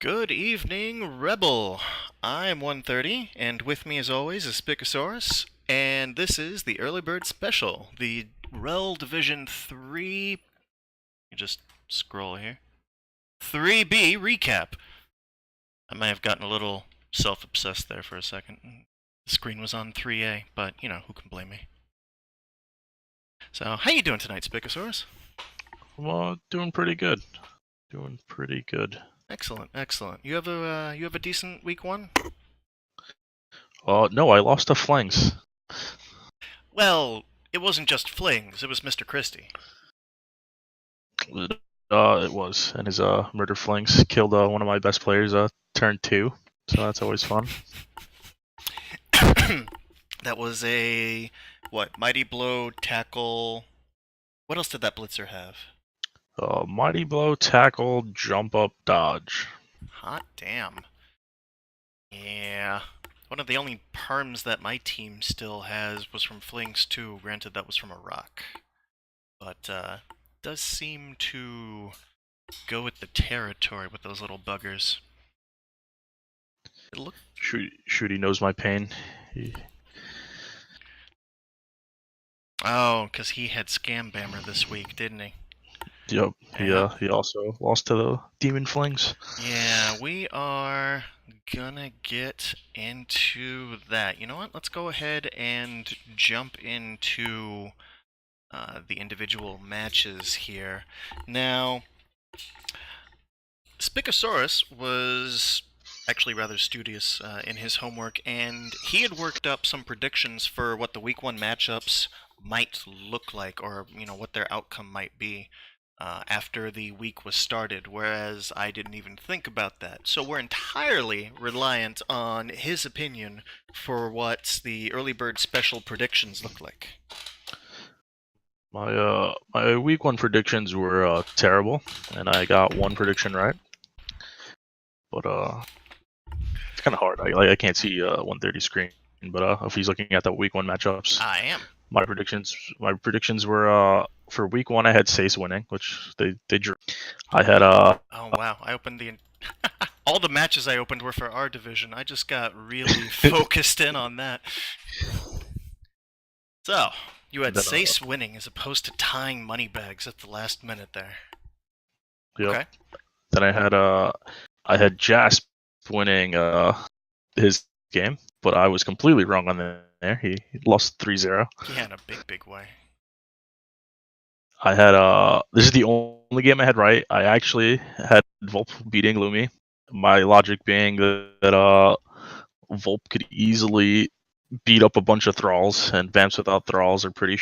Good evening, Rebel. I'm 130, and with me as always is Spicosaurus, and this is the Early Bird Special, the REL Division 3. You just scroll here. 3B recap. I may have gotten a little self-obsessed there for a second. The screen was on 3A, but you know, who can blame me? So, how you doing tonight, Spicosaurus? Well, doing pretty good. Doing pretty good. Excellent, excellent. You have a decent week one? No, I lost to Flangs. Well, it wasn't just flings, it was Mr. Christie. It was, and his murder Flangs killed one of my best players. Turn 2, so that's always fun. That was a Mighty Blow, tackle. What else did that blitzer have? Mighty blow, tackle, jump up, dodge. Hot damn. Yeah. One of the only perms that my team still has was from Flings 2. Granted, that was from a rock. But, does seem to go with the territory with those little buggers. It looked... Shooty knows my pain. Oh, because he had Scam Bammer this week, didn't he? Yep. He also lost to the Demon Flings. Yeah, we are gonna get into that. You know what? Let's go ahead and jump into the individual matches here. Now, Spicosaurus was actually rather studious in his homework, and he had worked up some predictions for what the Week 1 matchups might look like, or, you know, what their outcome might be. After the week was started, whereas I didn't even think about that. So we're entirely reliant on his opinion for what the early bird special predictions look like. My week 1 predictions were terrible, and I got one prediction right. But it's kind of hard. I can't see 130 screen, but if he's looking at the week 1 matchups, I am. My predictions were for week 1 I had Sace winning, which they drew. I had Oh wow! I opened the all the matches I opened were for our division. I just got really focused in on that. So you had Sace winning as opposed to tying money bags at the last minute there. Yep. Okay. Then I had Jasp winning his game, but I was completely wrong on there. He lost 3-0. Yeah, in a big way. I had this is the only game I had right. I actually had Volp beating Lumi. My logic being that Volp could easily beat up a bunch of thralls, and Vamps without thralls are pretty.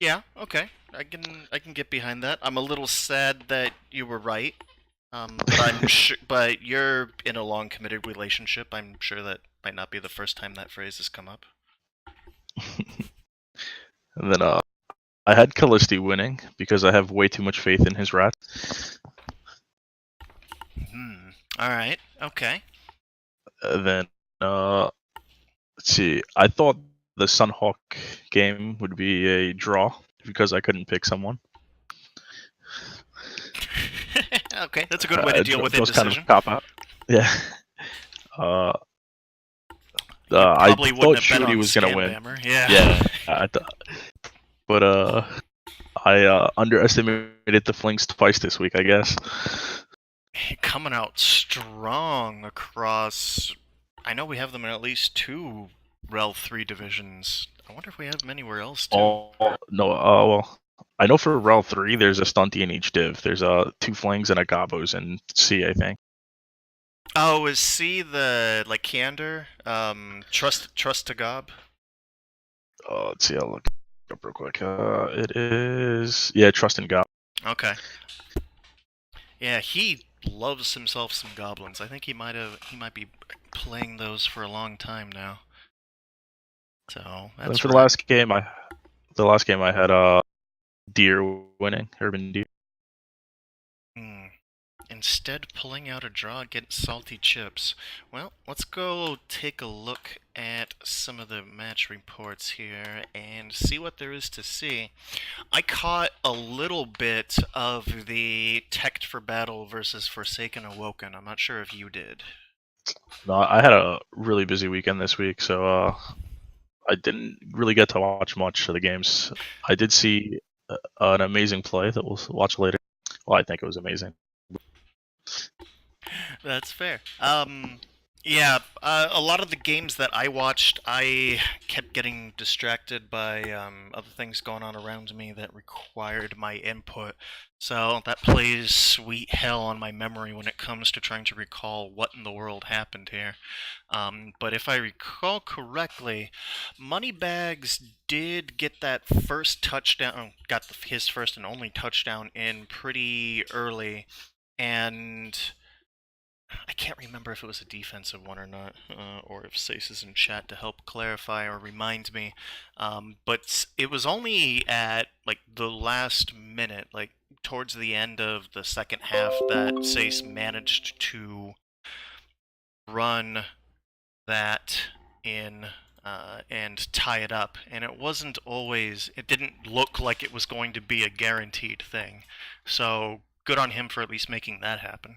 Yeah, okay. I can get behind that. I'm a little sad that you were right. But I'm sure, but you're in a long committed relationship. I'm sure that might not be the first time that phrase has come up. And then I had Callisti winning because I have way too much faith in his rat. All right. Okay. Then let's see. I thought the Sunhawk game would be a draw because I couldn't pick someone. Okay, that's a good way to deal with indecision. Kind of cop out. Yeah. I thought Shooty was gonna win. Yeah. But I underestimated the Flings twice this week, I guess. Coming out strong across. I know we have them in at least 2 REL 3 divisions. I wonder if we have them anywhere else too. Oh no. Well, I know for REL 3 there's a stunty in each div. There's 2 Flings and a Gabos in C, I think. Oh, is C the like Kander? Trust to Gob? Let's see, I'll look up real quick. It is Trust and Gob. Okay. Yeah, he loves himself some goblins. I think he might be playing those for a long time now. So that's for the last game I had Deer winning, Urban Deer. In instead pulling out a draw against Salty Chips. Well, let's go take a look at some of the match reports here and see what there is to see. I caught a little bit of the Tech for Battle versus Forsaken Awoken. I'm not sure if you did. No, I had a really busy weekend this week, so I didn't really get to watch much of the games. I did see an amazing play that we'll watch later. Well, I think it was amazing. That's fair. Yeah, a lot of the games that I watched, I kept getting distracted by other things going on around me that required my input. So that plays sweet hell on my memory when it comes to trying to recall what in the world happened here. But if I recall correctly, Moneybags did get that first touchdown, got his first and only touchdown in pretty early, and I can't remember if it was a defensive one or not, or if Sace is in chat to help clarify or remind me. But it was only at like the last minute, like towards the end of the second half, that Sace managed to run that in and tie it up. And it wasn't always, it didn't look like it was going to be a guaranteed thing. So good on him for at least making that happen.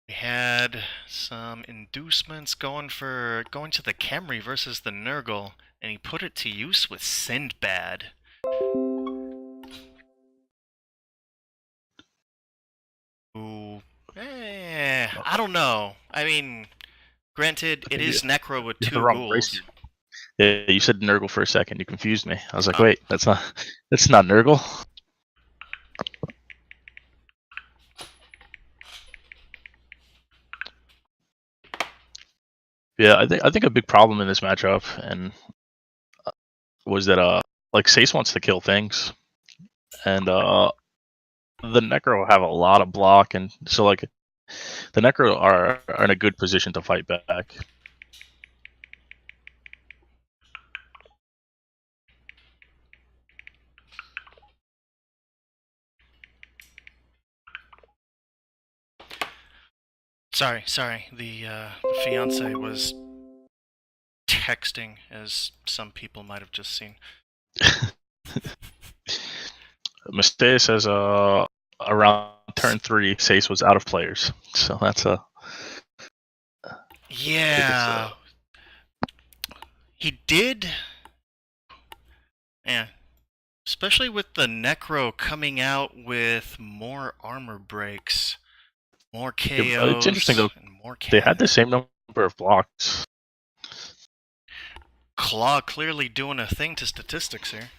We had some inducements going to the Camry versus the Nurgle, and he put it to use with Sindbad. Ooh, I don't know. I mean, granted, it is Necro with You have the 2 wrong race ghouls. here. Yeah, you said Nurgle for a second. You confused me. I was like, wait, that's not Nurgle. Yeah, I think a big problem in this matchup and was that like Sace wants to kill things, and the Necro have a lot of block, and so like the Necro are in a good position to fight back. Sorry. The fiance was texting, as some people might have just seen. Mistake says around turn 3, Sace was out of players, so that's a yeah. He did. Yeah. Especially with the Necro coming out with more armor breaks, more KOs, it's interesting though. and more They had the same number of blocks. Claw clearly doing a thing to statistics here.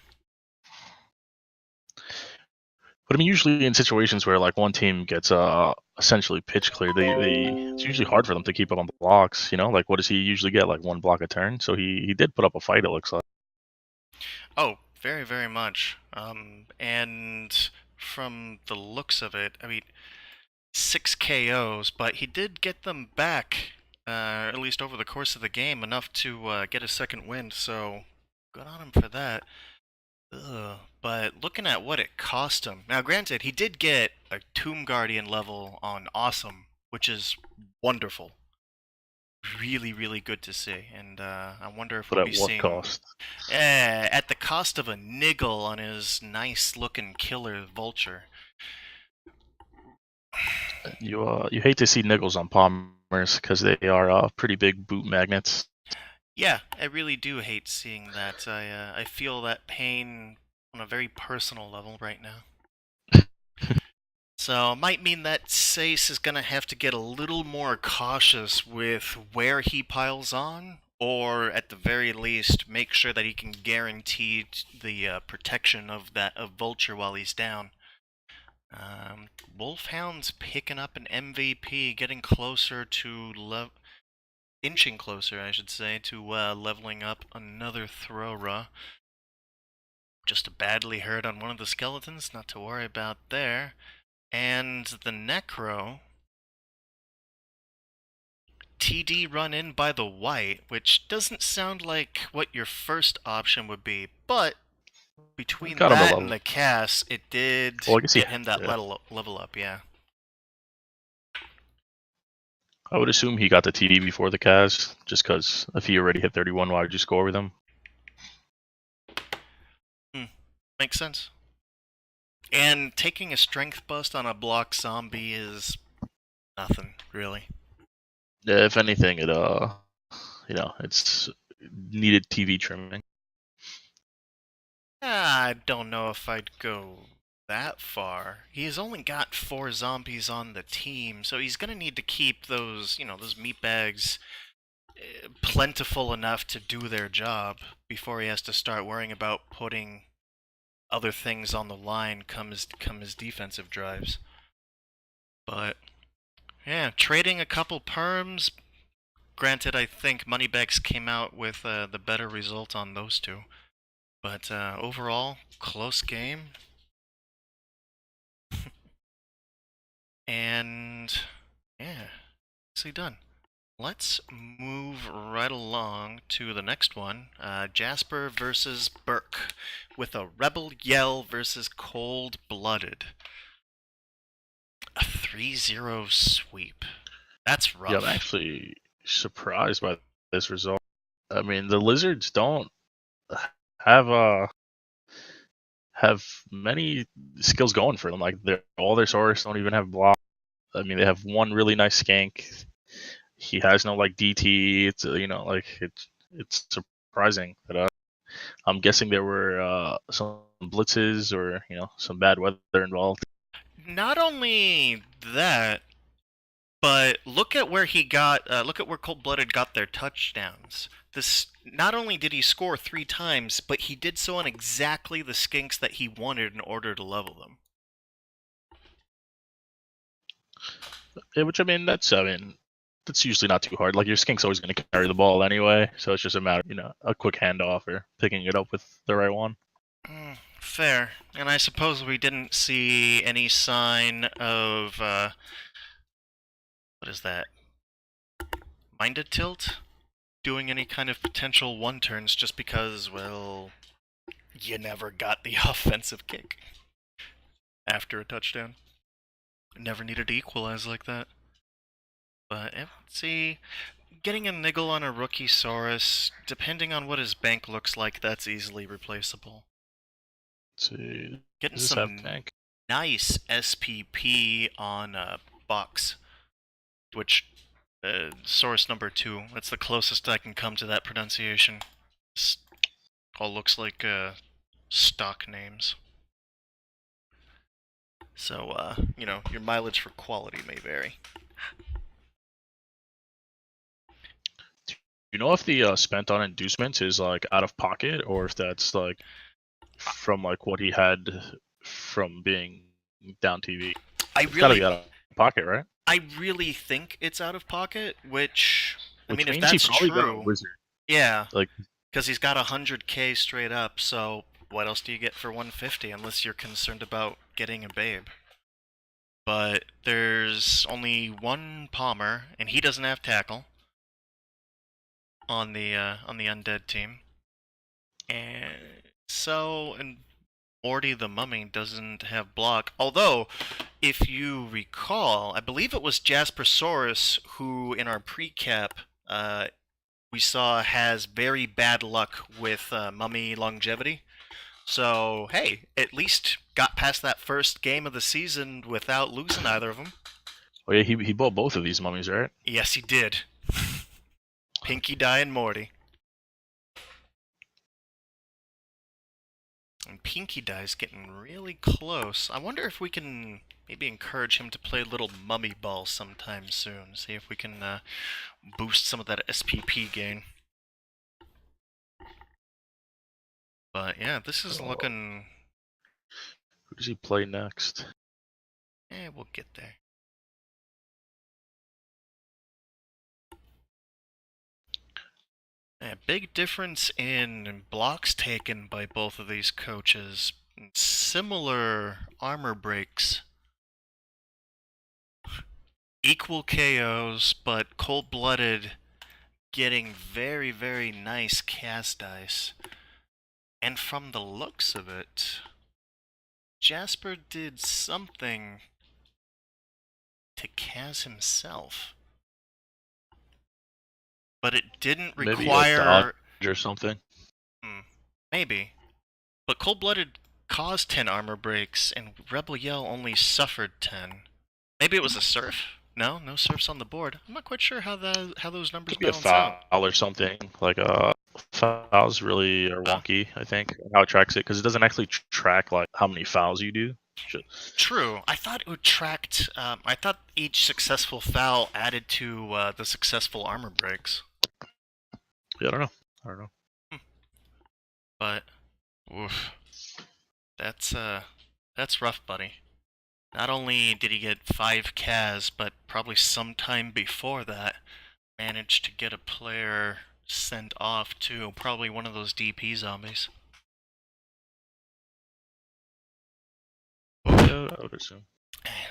But I mean, usually in situations where like one team gets essentially pitch clear, it's usually hard for them to keep up on blocks. You know, like what does he usually get? Like 1 block a turn. So he did put up a fight. It looks like. Oh, very, very much. And from the looks of it, I mean, 6 KOs, but he did get them back, at least over the course of the game, enough to get a second win, so good on him for that. Ugh. But looking at what it cost him, now granted, he did get a Tomb Guardian level on Awesome, which is wonderful. Really, really good to see, and I wonder if But we'll at be what seeing... cost? At the cost of a niggle on his nice-looking killer Vulture. You hate to see niggles on Palmers because they are pretty big boot magnets. Yeah, I really do hate seeing that. I feel that pain on a very personal level right now. So it might mean that Sace is gonna have to get a little more cautious with where he piles on, or at the very least, make sure that he can guarantee the protection of Vulture while he's down. Wolfhound's picking up an MVP, getting closer to inching closer, I should say, to leveling up another Throw-Ra. Just badly hurt on one of the skeletons, not to worry about there. And the Necro, TD run in by the white, which doesn't sound like what your first option would be, but between that and the cast, it did get him that level up, yeah. I would assume he got the TD before the Cas, just because if he already hit 31, why would you score with him? Makes sense. And taking a strength bust on a block zombie is nothing, really. Yeah, if anything, it's needed TV trimming. I don't know if I'd go that far. He's only got 4 zombies on the team, so he's gonna need to keep those, those meat bags plentiful enough to do their job before he has to start worrying about putting other things on the line come his defensive drives. But yeah, trading a couple perms. Granted, I think Moneybags came out with the better result on those two. But overall, close game. And yeah, nicely done. Let's move right along to the next one. Jasper versus Burke with a Rebel Yell versus Cold Blooded. A 3-0 sweep. That's Yeah, I'm rough. actually surprised by this result. I mean, the Lizards don't have have many skills going for them. Like all their Saurus don't even have block. I mean, they have one really nice skank. He has no like DT. It's it's surprising that I'm guessing there were some blitzes or some bad weather involved. Not only that, but look at where look at where Cold Blooded got their touchdowns. This not only did he score 3 times, but he did so on exactly the skinks that he wanted in order to level them. Yeah, which that's usually not too hard. Like your skink's always going to carry the ball anyway, so it's just a matter of a quick handoff or picking it up with the right one. Fair. And I suppose we didn't see any sign of what is that? Minded Tilt? Doing any kind of potential one turns just because, well, you never got the offensive kick after a touchdown. Never needed to equalize like that. But let's see. Getting a niggle on a rookie Saurus, depending on what his bank looks like, that's easily replaceable. Let's see. Getting Does this have some tank? nice SPP on Box, which source number 2. That's the closest I can come to that pronunciation. This all looks like stock names. So, your mileage for quality may vary. You know if the spent on inducements is like out of pocket or if that's like from like what he had from being down TV. I It's got to really, be out of pocket, right? I really think it's out of pocket. Which, I Which mean, if means he that's probably got a true, wizard. yeah, Like, because he's got 100K straight up. So what else do you get for 150 unless you're concerned about getting a babe? But there's only one Palmer, and he doesn't have tackle on the undead team, and Morty the Mummy doesn't have block. Although, if you recall, I believe it was Jaspersaurus who, in our pre-cap, we saw has very bad luck with Mummy longevity. So, hey, at least got past that first game of the season without losing either of them. oh yeah, he bought both of these mummies, right? Yes, he did. Pinky Die and Morty. And Pinky Die's getting really close. I wonder if we can maybe encourage him to play a little mummy ball sometime soon. See if we can boost some of that SPP gain. But yeah, this is looking... Who does he play next? we'll get there. Yeah, big difference in blocks taken by both of these coaches. Similar armor breaks. Equal KOs, but cold-blooded getting very, very nice cast dice. And from the looks of it, Jasper did something to Kaz himself. but it didn't Maybe a dodge require. or something. Maybe. But Cold-Blooded caused 10 armor breaks, and Rebel Yell only suffered 10. Maybe it was a surf? No, no surfs on the board. I'm not quite sure how those numbers Could be a balance out. foul or something. Like fouls really are wonky. I think how it tracks it because it doesn't actually track like how many fouls you do. True. I thought it would track. I thought each successful foul added to the successful armor breaks. Yeah, I don't know. But, oof, that's rough, buddy. Not only did he get 5 Cas, but probably sometime before that, managed to get a player sent off too. Probably one of those DP zombies. Yeah, I would assume.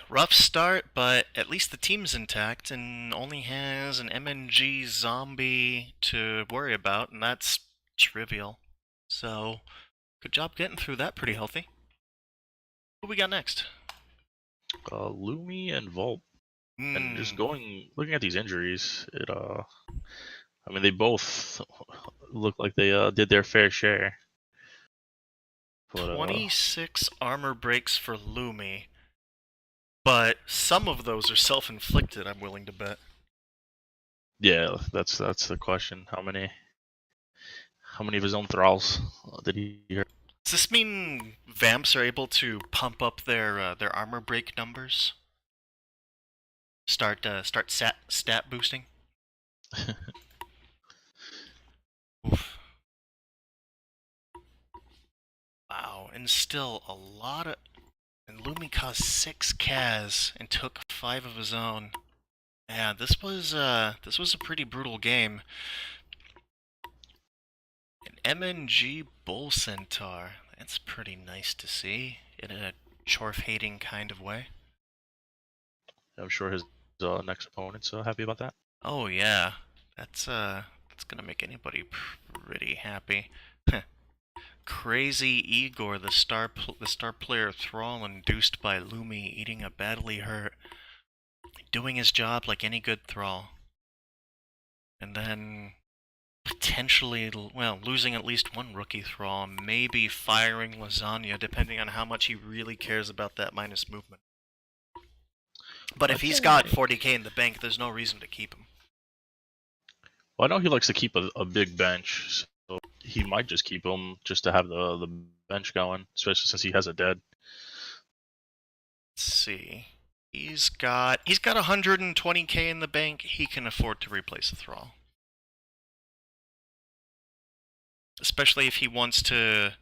Rough start, but at least the team's intact and only has an MNG zombie to worry about, and that's trivial. So, good job getting through that pretty healthy. What we got next? Lumi and Volt. And just looking at these injuries, I mean, they both look like they did their fair share. But 26 armor breaks for Lumi, but some of those are self-inflicted, I'm willing to bet. yeah, that's the question. How many of his own thralls did he hurt? Does this mean Vamps are able to pump up their armor break numbers? Start stat boosting? Oof. Wow, and still a lot of. And Lumi caused 6 Cas and took 5 of his own. Yeah, this was a pretty brutal game. An MNG Bull Centaur. That's pretty nice to see in a Chorf-hating kind of way. I'm sure his next opponent's happy about that. Oh yeah, that's gonna make anybody pretty happy. Crazy Igor, the star player thrall induced by Lumi, eating a badly hurt, doing his job like any good thrall, and then potentially, well, losing at least one rookie thrall, maybe firing Lasagna, depending on how much he really cares about that minus movement. But if he's got 40k in the bank, there's no reason to keep him. Well, I know he likes to keep a big bench, so he might just keep him just to have the bench going, especially since he has a dead. Let's see. He's got 120k in the bank. He can afford to replace a thrall. Especially if he wants to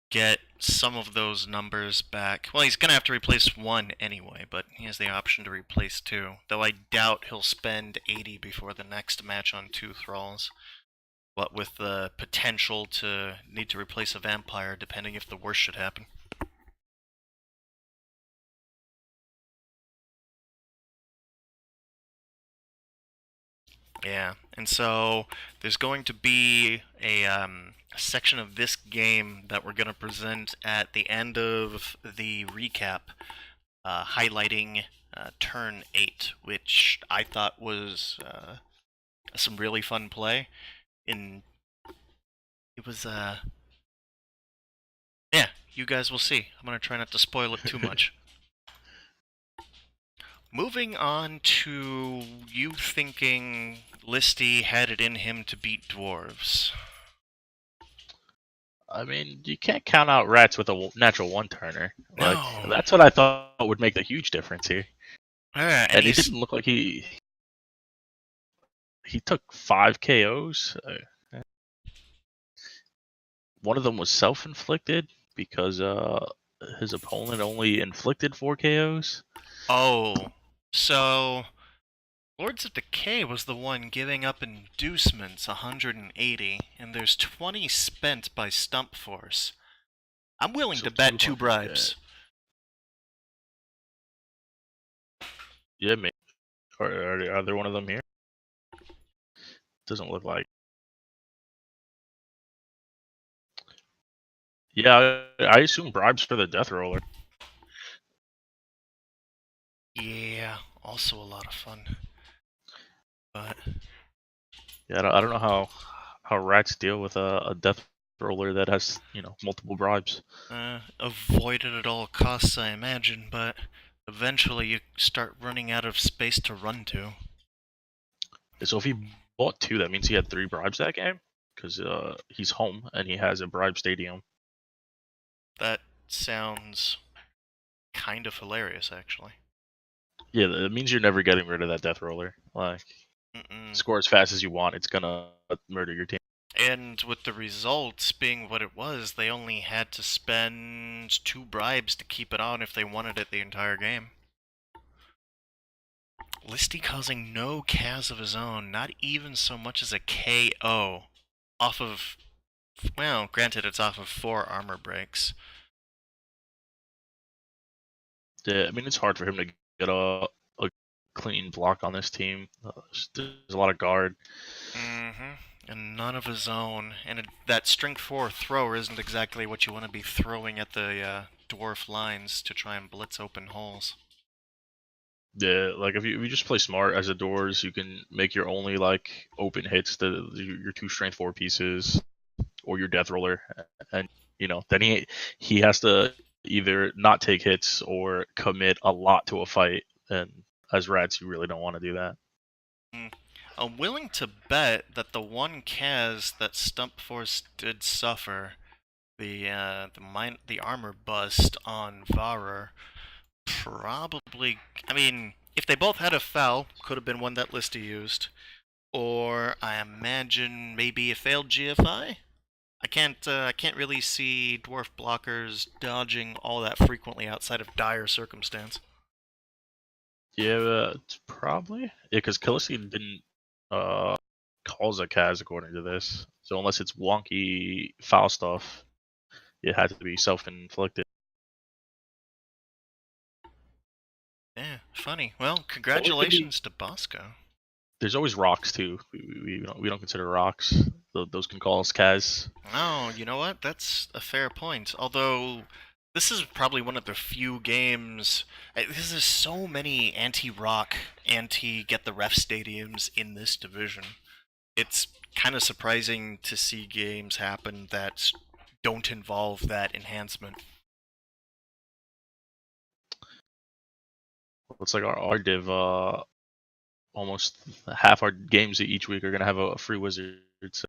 get some of those numbers back. Well, he's going to have to replace one anyway, but he has the option to replace 2. Though I doubt he'll spend 80 before the next match on 2 thralls. But with the potential to need to replace a vampire, depending if the worst should happen. Yeah, and so there's going to be a section of this game that we're going to present at the end of the recap, highlighting turn 8, which I thought was some really fun play. It was, yeah, you guys will see. I'm going to try not to spoil it too much. Moving on to you thinking Listy had it in him to beat dwarves. I mean, you can't count out rats with a natural one-turner. No. Like, that's what I thought would make the huge difference here. And it didn't look like he took 5 KOs. One of them was self-inflicted because his opponent only inflicted 4 KOs. Oh, so Lords of Decay was the one giving up inducements 180, and there's 20 spent by Stump Force. I'm willing to bet 2 bribes. Yeah, maybe. Are there one of them here? Doesn't look like. Yeah, I assume bribes for the death roller. Yeah, also a lot of fun. But Yeah, I don't know how rats deal with a death roller that has multiple bribes. Avoid it at all costs, I imagine, but eventually you start running out of space to run to. So if he bought two, that means he had three bribes that game because he's home and he has a bribe stadium. That sounds kind of hilarious, actually. Yeah, that means you're never getting rid of that death roller. Like Mm-mm. score as fast as you want, it's gonna murder your team. And with the results being what it was, they only had to spend 2 bribes to keep it on if they wanted it the entire game. Listy causing no Kaz of his own, not even so much as a KO. Off of, well, granted it's off of 4 armor breaks. Yeah, I mean it's hard for him to get a clean block on this team. There's a lot of guard. Mm-hmm. And none of his own. And that strength 4 thrower isn't exactly what you want to be throwing at the dwarf lines to try and blitz open holes. Yeah, like if you just play smart as a doors, you can make your only like open hits your two strength 4 pieces or your death roller, and then he has to either not take hits or commit a lot to a fight, and as rats you really don't want to do that. I'm willing to bet that the one Kaz that Stump Force did suffer, the armor bust on Varer, probably. I mean, if they both had a foul, could have been one that Lista used, or I imagine maybe a failed GFI. I can't really see dwarf blockers dodging all that frequently outside of dire circumstance. Yeah, it's probably because Khaleesi didn't cause a Kaz according to this, so unless it's wonky foul stuff, it had to be self-inflicted. Yeah, funny. Well, Or it could be. congratulations to Bosco. There's always rocks too. We don't consider rocks. Those can call us Kaz. Oh, you know what? That's a fair point. Although, this is probably one of the few games. There's so many anti-rock, anti-get-the-ref stadiums in this division. It's kind of surprising to see games happen that don't involve that enhancement. Looks like our div, almost half our games each week are gonna have a free wizard. So.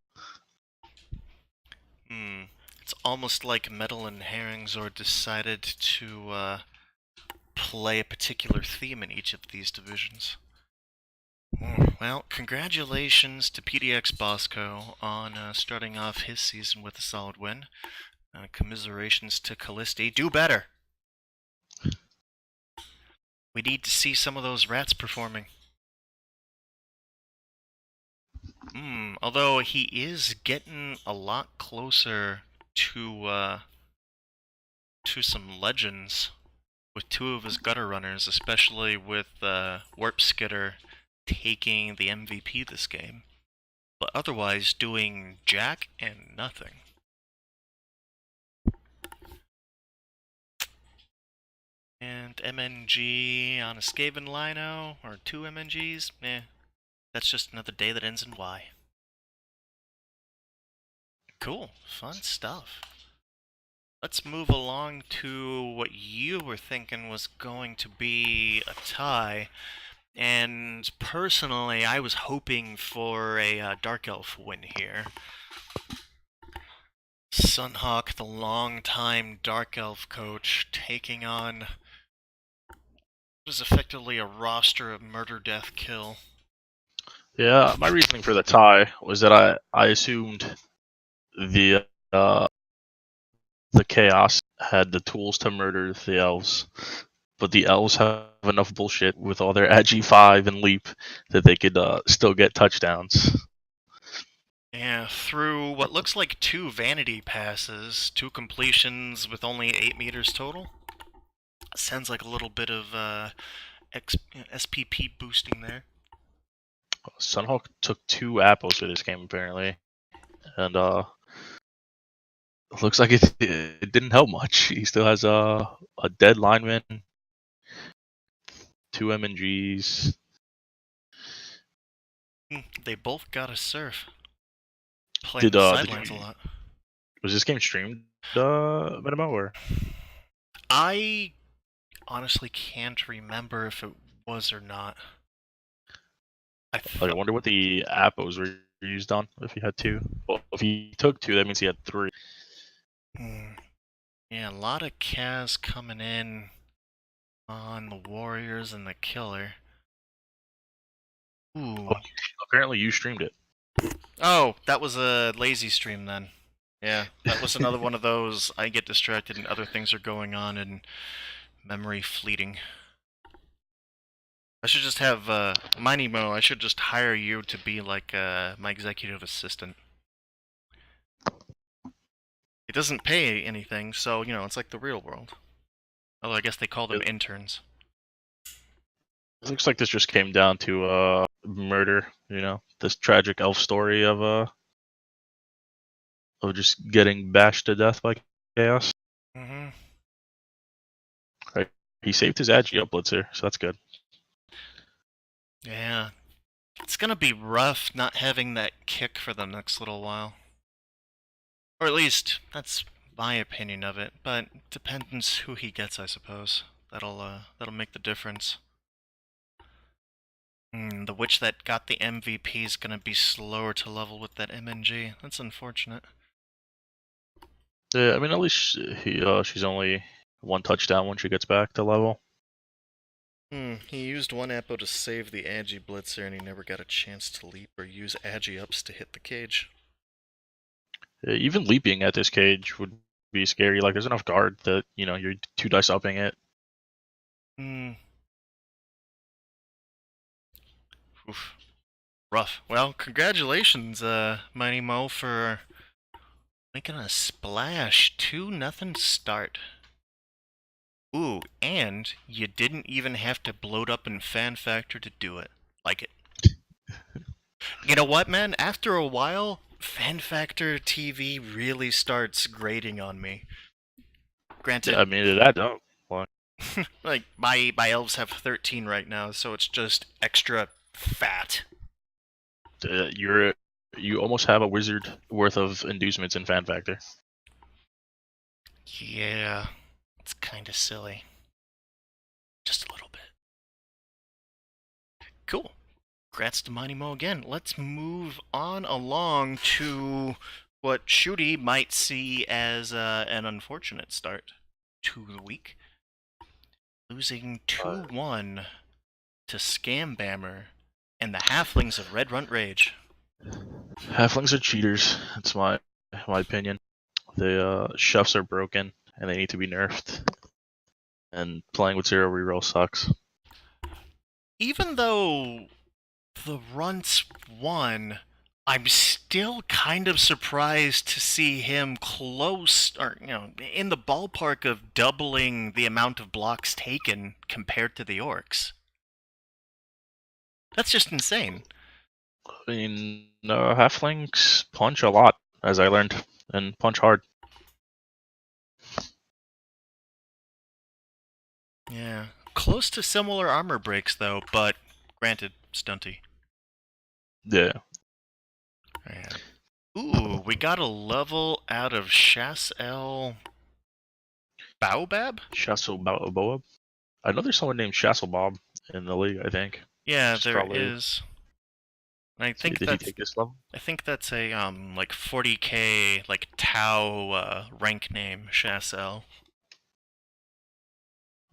It's almost like Metal and Herringzor decided to play a particular theme in each of these divisions. Well, congratulations to PDX Bosco on starting off his season with a solid win. Commiserations to Callisti. Do better! We need to see some of those rats performing. Although he is getting a lot closer to some legends with 2 of his gutter runners, especially with Warp Skitter taking the MVP this game, but otherwise doing jack and nothing. And MNG on a Skaven Lino, or 2 MNGs, that's just another day that ends in Y. Cool, fun stuff. Let's move along to what you were thinking was going to be a tie. And personally, I was hoping for a Dark Elf win here. Sunhawk, the longtime Dark Elf coach, taking on what is effectively a roster of murder, death, kill. Yeah, my reasoning for the tie was that I assumed the uh, the chaos had the tools to murder the elves, but the elves have enough bullshit with all their ag 5 and leap that they could still get touchdowns. Yeah, through what looks like 2 vanity passes, 2 completions with only 8 meters total. Sounds like a little bit of SPP boosting there. Sunhawk took 2 apples for this game apparently, and looks like it didn't help much. He still has a dead lineman, 2 MNGs. They both gotta surf. Playing Did the did sidelines a you lot. was this game streamed Minimo or? I honestly can't remember if it was or not. I Like, I thought. wonder what the appos were used on. If he had two, well, if he took two, that means he had three. Yeah, a lot of Kaz coming in on the Warriors and the Killer. Ooh. Oh, apparently you streamed it. Oh, that was a lazy stream then. Yeah, that was another one of those I get distracted and other things are going on and memory fleeting. I should just have, Minimo, I should just hire you to be like, my executive assistant. It doesn't pay anything, so, it's like the real world. Although I guess they call them It interns. looks like this just came down to murder. This tragic elf story of just getting bashed to death by chaos. Mm-hmm. Right. He saved his agi up blitzer, so that's good. Yeah. It's gonna be rough not having that kick for the next little while. Or at least, that's my opinion of it, but depends who he gets, I suppose. That'll make the difference. The witch that got the MVP is gonna be slower to level with that MNG. That's unfortunate. Yeah, I mean, at least she's only one touchdown when she gets back to level. He used one Appo to save the Agi Blitzer and he never got a chance to leap or use Agi ups to hit the cage. Yeah, even leaping at this cage would be scary. Like, there's enough guard that, you're 2 dice upping it. Oof. Rough. Well, congratulations, Mighty Mo, for making a splash. 2-0 start. Ooh, and you didn't even have to bloat up in Fan Factor to do it. Like it. You know what, man? After a while, Fan Factor TV really starts grating on me. Granted, Yeah, I mean, it adds up. Like, like my elves have 13 right now, so it's just extra fat. you almost have a wizard worth of inducements in Fan Factor. Yeah, it's kind of silly. Just a little bit. Cool. Congrats to Mighty Mo again. Let's move on along to what Shooty might see as an unfortunate start to the week. Losing 2-1 to Scam Bammer and the Halflings of Red Runt Rage. Halflings are cheaters. That's my opinion. The chefs are broken and they need to be nerfed. And playing with 0 reroll sucks. Even though the Runts won, I'm still kind of surprised to see him close, or, in the ballpark of doubling the amount of blocks taken compared to the Orcs. That's just insane. I mean, halflings punch a lot, as I learned, and punch hard. Yeah. Close to similar armor breaks, though, but granted, stunty. Yeah. Yeah. Ooh, we got a level out of Shassel Baobab? Boab. I know there's someone named Bob in the league, I think. Yeah, Just there probably. is. I think Did he take this level? I think that's a like 40k like Tau rank name, Shassel.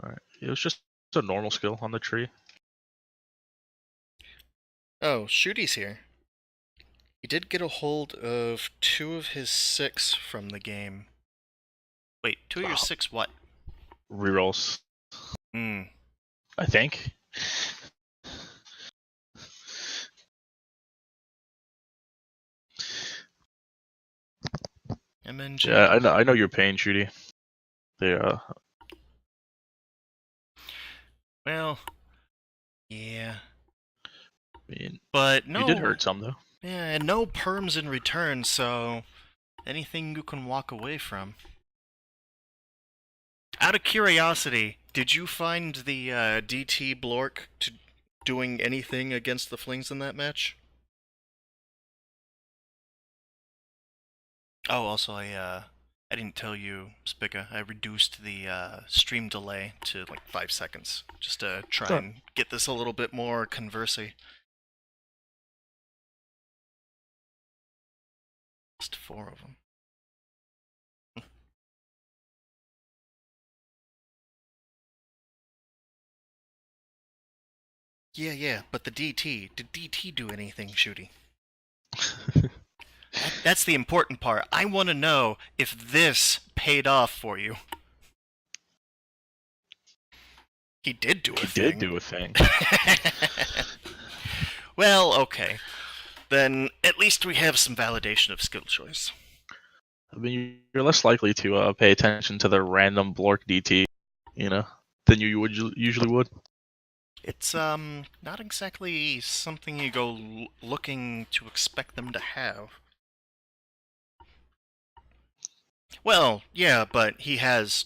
Alright. It was just a normal skill on the tree. Oh, Shooty's here. He did get a hold of 2 of his 6 from the game. Wait, 2 of your 6 what? Rerolls. I think. MNG. Yeah, I know your pain, Shooty. They Well, yeah. I mean, But no. you did hurt some though. Yeah, and no perms in return, so anything you can walk away from. Out of curiosity, did you find the DT Blork doing anything against the Flings in that match? Oh, also, I didn't tell you, Spica. I reduced the stream delay to like 5 seconds, just to try Sure. and get this a little bit more conversy. Just four of them. Yeah, yeah, but the DT. Did DT do anything, Shooty? That's the important part. I want to know if this paid off for you. He did do a He did thing. do a thing. Well, okay. Then at least we have some validation of skill choice. I mean, you're less likely to pay attention to the random Blork DT, you know, than you would usually would. It's not exactly something you go looking to expect them to have. Well, yeah, but he has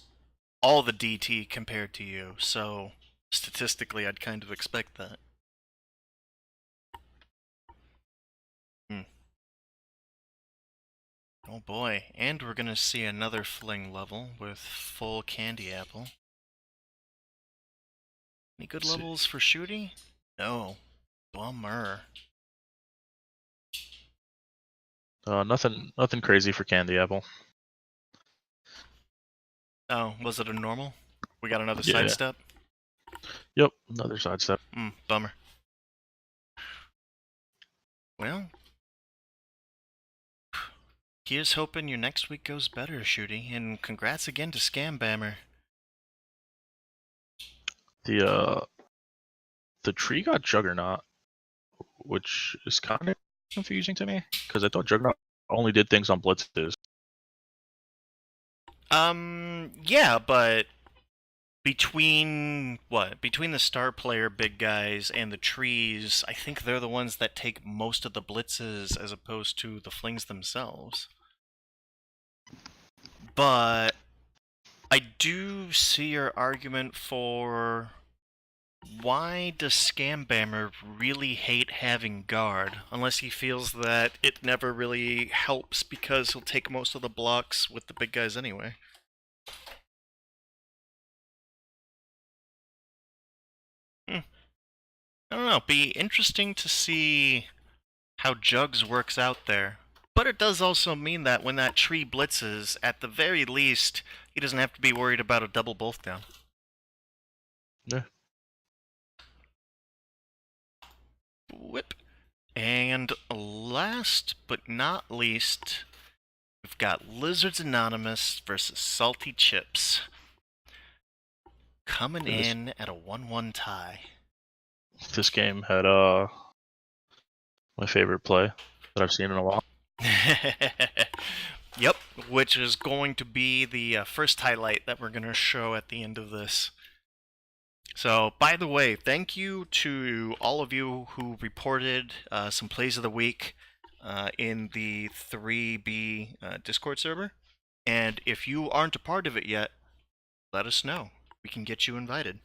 all the DT compared to you, so statistically I'd kind of expect that. Hmm. Oh boy, and we're gonna see another fling level with full candy apple. Any good Let's see. levels for shooting? No. Bummer. Nothing crazy for Candy Apple. Oh, was it a normal? We got another Yeah. sidestep? Yep. Another sidestep. Bummer. Well, here's hoping your next week goes better, Shooty, and congrats again to Scam Bammer. The tree got Juggernaut, which is kind of confusing to me because I thought Juggernaut only did things on blitzes. Yeah, but between the star player big guys and the trees, I think they're the ones that take most of the blitzes as opposed to the flings themselves. But I do see your argument for why does Scambammer really hate having guard, unless he feels that it never really helps because he'll take most of the blocks with the big guys anyway. I don't know. Be interesting to see how Jugs works out there. But it does also mean that when that tree blitzes, at the very least, he doesn't have to be worried about a double both down. Yeah. Whip. And last but not least, we've got Lizards Anonymous versus Salty Chips. Coming in at a 1-1 tie. This game had my favorite play that I've seen in a while. Yep, which is going to be the first highlight that we're going to show at the end of this. So, by the way, thank you to all of you who reported some plays of the week in the 3B Discord server. And if you aren't a part of it yet, let us know. We can get you invited.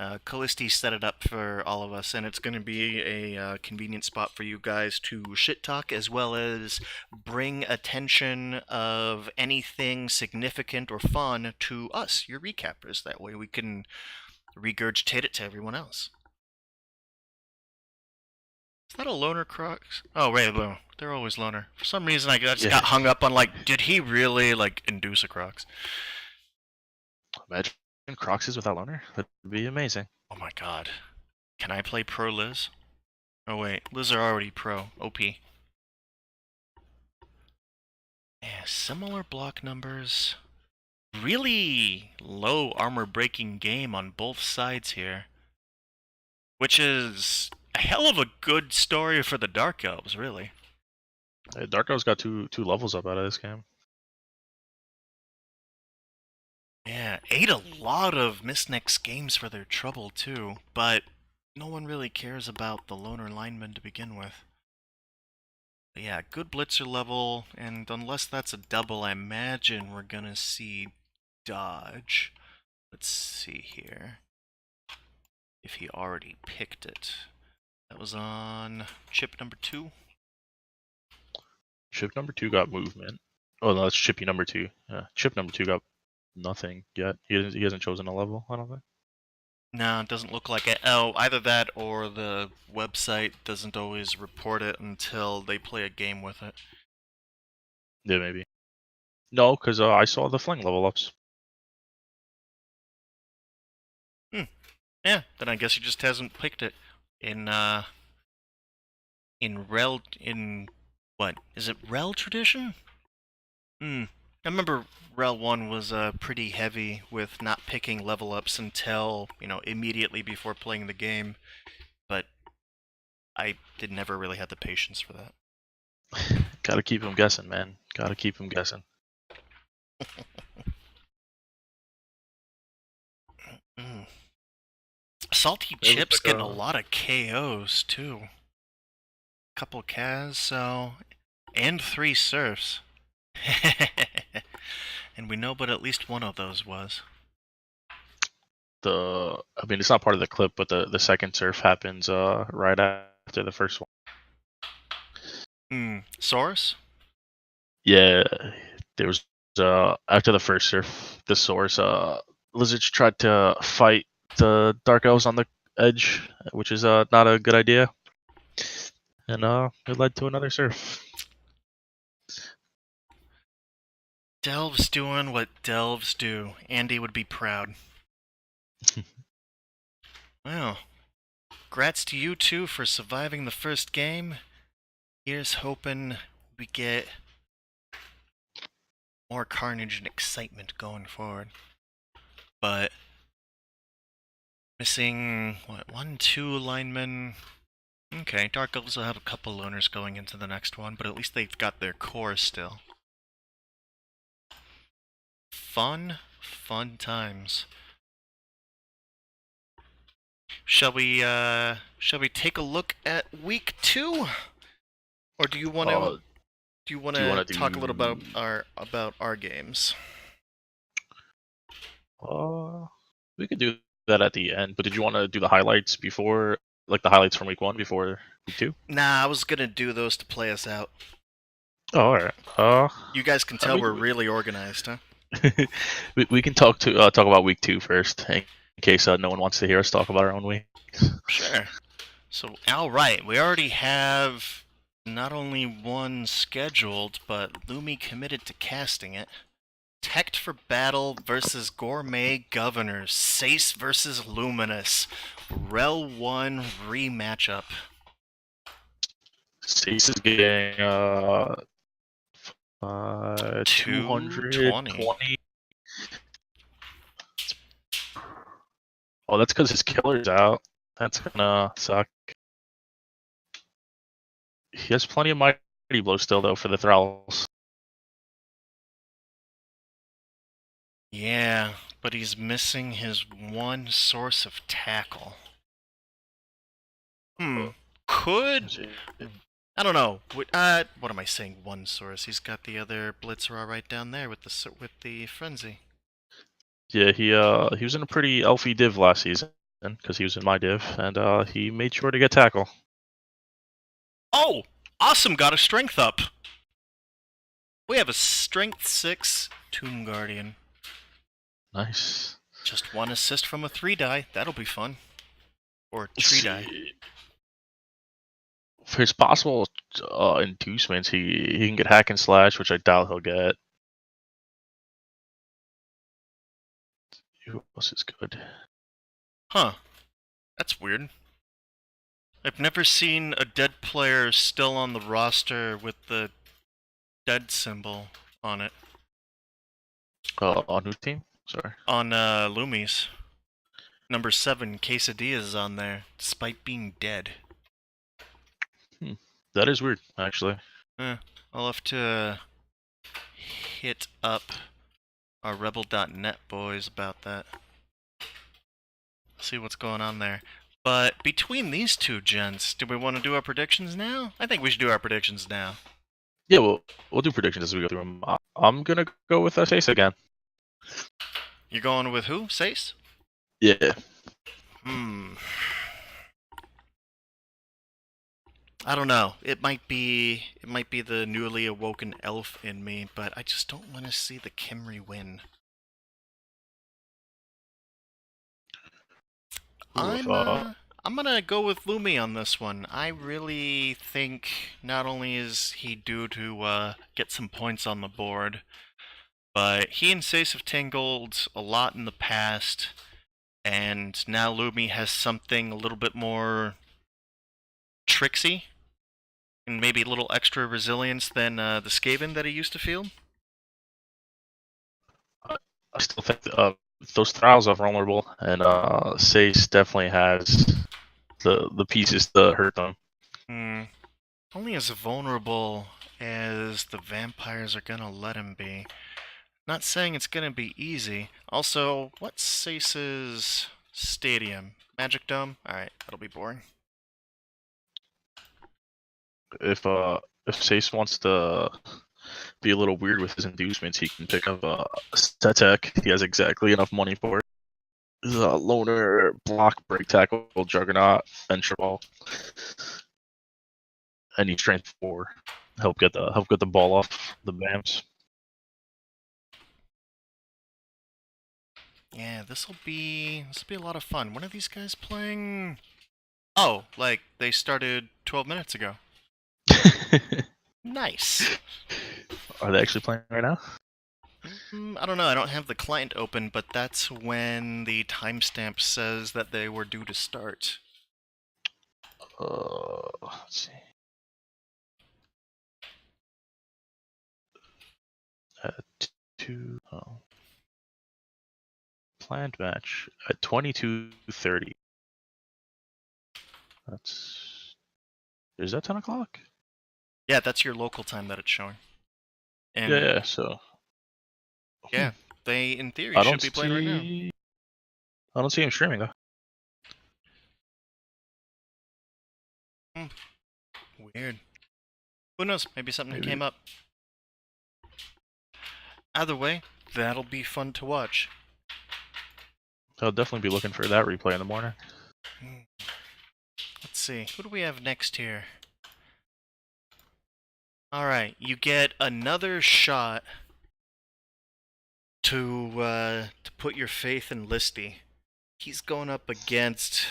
Callisti set it up for all of us, and it's going to be a convenient spot for you guys to shit talk as well as bring attention of anything significant or fun to us, your recappers. That way we can regurgitate it to everyone else. Is that a loner Crocs? Oh, right, no. They're always loner. For some reason, I just got hung up on, like, did he really, like, induce a Crocs? Imagine Croxes without loner. That'd be amazing. Oh my god. Can I play Pro Liz? Oh wait, Liz are already Pro. OP. Yeah, similar block numbers. Really low armor breaking game on both sides here. Which is a hell of a good story for the Dark Elves, really. Hey, Dark Elves got two levels up out of this game. Yeah, ate a lot of Misnex games for their trouble too, but no one really cares about the loner lineman to begin with. But yeah, good blitzer level, and unless that's a double, I imagine we're gonna see dodge. Let's see here. If he already picked it. That was on chip number 2. Chip number 2 got movement. Oh no, that's Chippy number 2. Yeah, Chip number 2 got nothing yet. He hasn't chosen a level, I don't think. No, it doesn't look like it. Oh, either that or the website doesn't always report it until they play a game with it. Yeah, maybe. No, because I saw the Fling level ups. Yeah, then I guess he just hasn't picked it in REL in what is it REL tradition? Hmm. I remember REL 1 was pretty heavy with not picking level ups until, immediately before playing the game, but I did never really had the patience for that. Gotta keep him guessing, man. Gotta keep him guessing. Mm. Salty It looks Chip's like getting a lot of KOs too. Couple Kaz, and 3 Surfs. And we know what at least one of those was. I mean, it's not part of the clip, but the second surf happens right after the first one. Source? Yeah, there was after the first surf, the source lizards tried to fight the dark elves on the edge, which is not a good idea, and it led to another surf. Delves doing what Delves do. Andy would be proud. Well, grats to you two for surviving the first game. Here's hoping we get more carnage and excitement going forward. But missing, what, 1, 2 linemen. Okay, Dark Elves will have a couple loners going into the next one, but at least they've got their core still. Fun times. Shall we take a look at week 2? Or do you want to Do you want to talk a little do? about our games? We could do that at the end. But did you want to do the highlights before, like the highlights from week 1 before week 2? Nah, I was gonna do those to play us out. Oh, all right. You guys can tell we're really organized, huh? we can talk about week 2 first, in case no one wants to hear us talk about our own week. Sure. So, alright, we already have not only one scheduled, but Lumi committed to casting it. Tect for Battle versus Gourmet Governors. Sace versus Luminous. REL 1 rematchup. Sace is getting 220. 220. Oh, that's because his killer's out. That's gonna suck. He has plenty of mighty blow still though for the thralls. Yeah, but he's missing his one source of tackle. Could... I don't know. What am I saying? One source. He's got the other Blitzer right down there with the frenzy. Yeah, he was in a pretty elfy div last season because he was in my div, and he made sure to get tackle. Oh, awesome! Got a strength up. We have a strength 6 Tomb Guardian. Nice. Just 1 assist from a 3 die. That'll be fun. Or tree die. For his possible inducements, he can get hack and slash, which I doubt he'll get. Who else is good? Huh. That's weird. I've never seen a dead player still on the roster with the dead symbol on it. On whose team? Sorry. On Lumi's. Number 7, Quesadillas is on there, despite being dead. That is weird, actually. I'll have to hit up our rebel.net boys about that. See what's going on there. But between these two gents, do we want to do our predictions now? I think we should do our predictions now. Yeah, we'll do predictions as we go through them. I'm gonna go with Sace again. You're going with who? Sace? Yeah. I don't know. It might be the newly awoken elf in me, but I just don't want to see the Kimry win. Ooh, if, I'm I'm gonna go with Lumi on this one. I really think not only is he due to get some points on the board, but he and Sace have tangled a lot in the past, and now Lumi has something a little bit more tricksy and maybe a little extra resilience than the Skaven that he used to field. I still think those trials are vulnerable, and Sace definitely has the pieces to hurt them. Hmm. Only as vulnerable as the vampires are gonna let him be. Not saying it's gonna be easy. Also, what's Sace's stadium? Magic Dome? Alright, that'll be boring. If Sace wants to be a little weird with his inducements, he can pick up Statek. He has exactly enough money for it. Loner, block, break tackle, juggernaut, venture ball, any strength 4. Help get the ball off the Vamps. Yeah, this'll be a lot of fun. When are these guys playing? Oh, like they started 12 minutes ago. Nice. Are they actually playing right now? I don't know. I don't have the client open, but that's when the timestamp says that they were due to start. Let's see. At 2. Oh. Planned match at 22:30. That's. Is that 10 o'clock? Yeah, that's your local time that it's showing. And Yeah. So. yeah, they in theory I should don't be playing right now. see. I don't see him streaming though. Weird. Who knows? Maybe something Maybe came up. Either way, that'll be fun to watch. I'll definitely be looking for that replay in the morning. Let's see. Who do we have next here? Alright, you get another shot to put your faith in Listy. He's going up against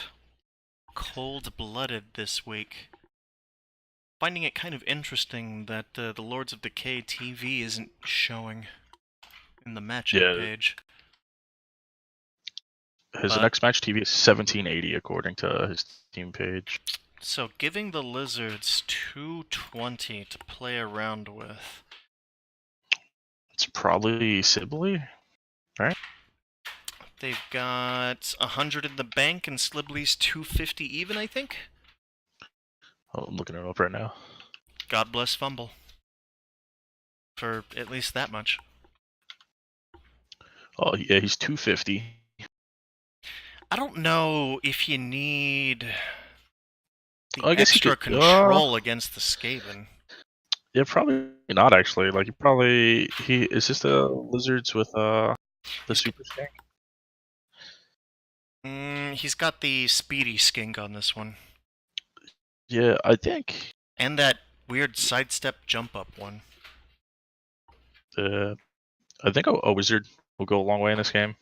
Cold-Blooded this week. Finding it kind of interesting that the Lords of Decay TV isn't showing in the matchup page. His next match TV is 1780 according to his team page. So giving the Lizards 220 to play around with. It's probably Sibley, right? They've got 100 in the bank and Slibley's 250 even, I think. Oh, I'm looking it up right now. God bless Fumble. For at least that much. Oh yeah, he's 250. I don't know if you need the I guess extra he could, control against the Skaven. Yeah, probably not actually. Like he is this the Lizards with the super skink? He's got the speedy skink on this one. Yeah, I think. And that weird sidestep jump up one. I think a wizard will go a long way in this game.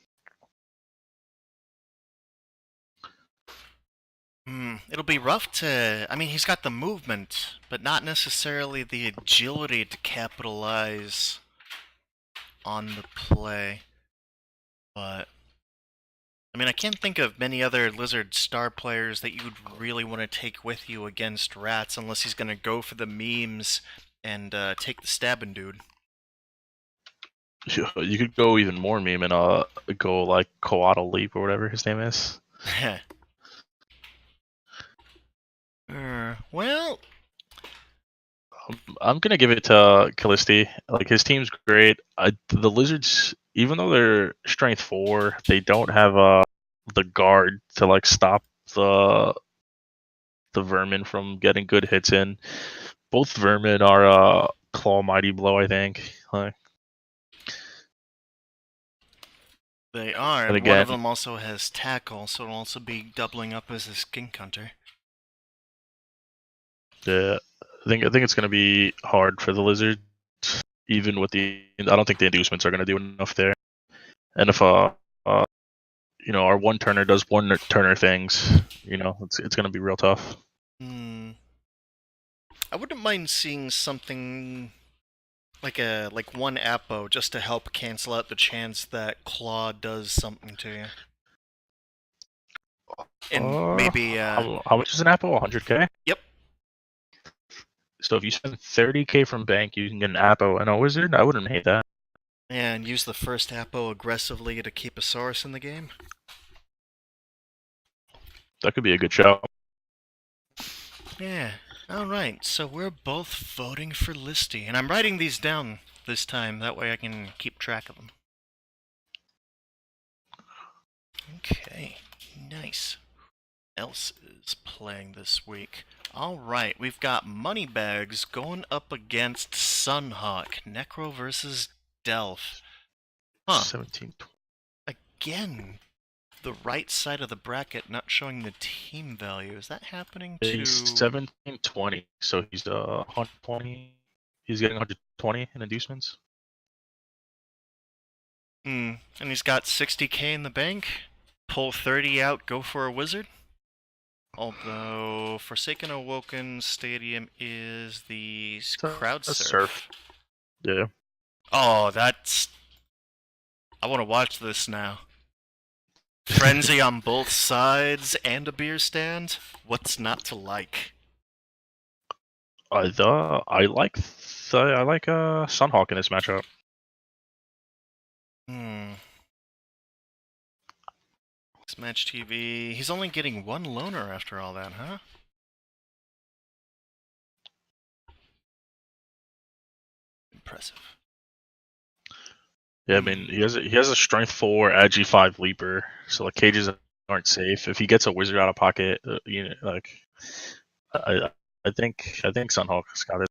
It'll be rough to... I mean, he's got the movement, but not necessarily the agility to capitalize on the play. But... I mean, I can't think of many other Lizard star players that you'd really want to take with you against Rats unless he's going to go for the memes and take the stabbing dude. You could go even more meme and go like Coatl Leap or whatever his name is. Well, I'm gonna give it to Callisti. Like his team's great. The Lizards, even though they're strength 4, they don't have the guard to like stop the vermin from getting good hits in. Both vermin are claw mighty blow, I think. Like, they are. and And one of again, them also has tackle, so it'll also be doubling up as a skink hunter. Yeah, I think it's going to be hard for the Lizards, even with the. I don't think the inducements are going to do enough there. And if our one turner does one turner things, it's going to be real tough. I wouldn't mind seeing something like one Apo just to help cancel out the chance that Claw does something to you. And maybe how much is an Apple? 100K. Yep. So if you spend 30K from bank, you can get an Apple and a wizard. I wouldn't hate that. And use the first Apo aggressively to keep a Saurus in the game. That could be a good show. Yeah. Alright, so we're both voting for Listy. And I'm writing these down this time, that way I can keep track of them. Okay, nice. Who else is playing this week? Alright, we've got Moneybags going up against Sunhawk. Necro versus Delph. Huh. 17. Again, the right side of the bracket not showing the team value. Is that happening to... He's 1720, so he's 120. He's getting 120 in inducements. And he's got 60k in the bank. Pull 30 out, go for a wizard. Although Forsaken Awoken Stadium is the crowd surf. Yeah. Oh, that's... I want to watch this now. Frenzy on both sides and a beer stand. What's not to like? I like Sunhawk in this matchup. Match TV. He's only getting one loner after all that, huh? Impressive. Yeah, I mean he has a strength 4 at G5 leaper, so like cages aren't safe. If he gets a wizard out of pocket, I think Sunhawk's got it.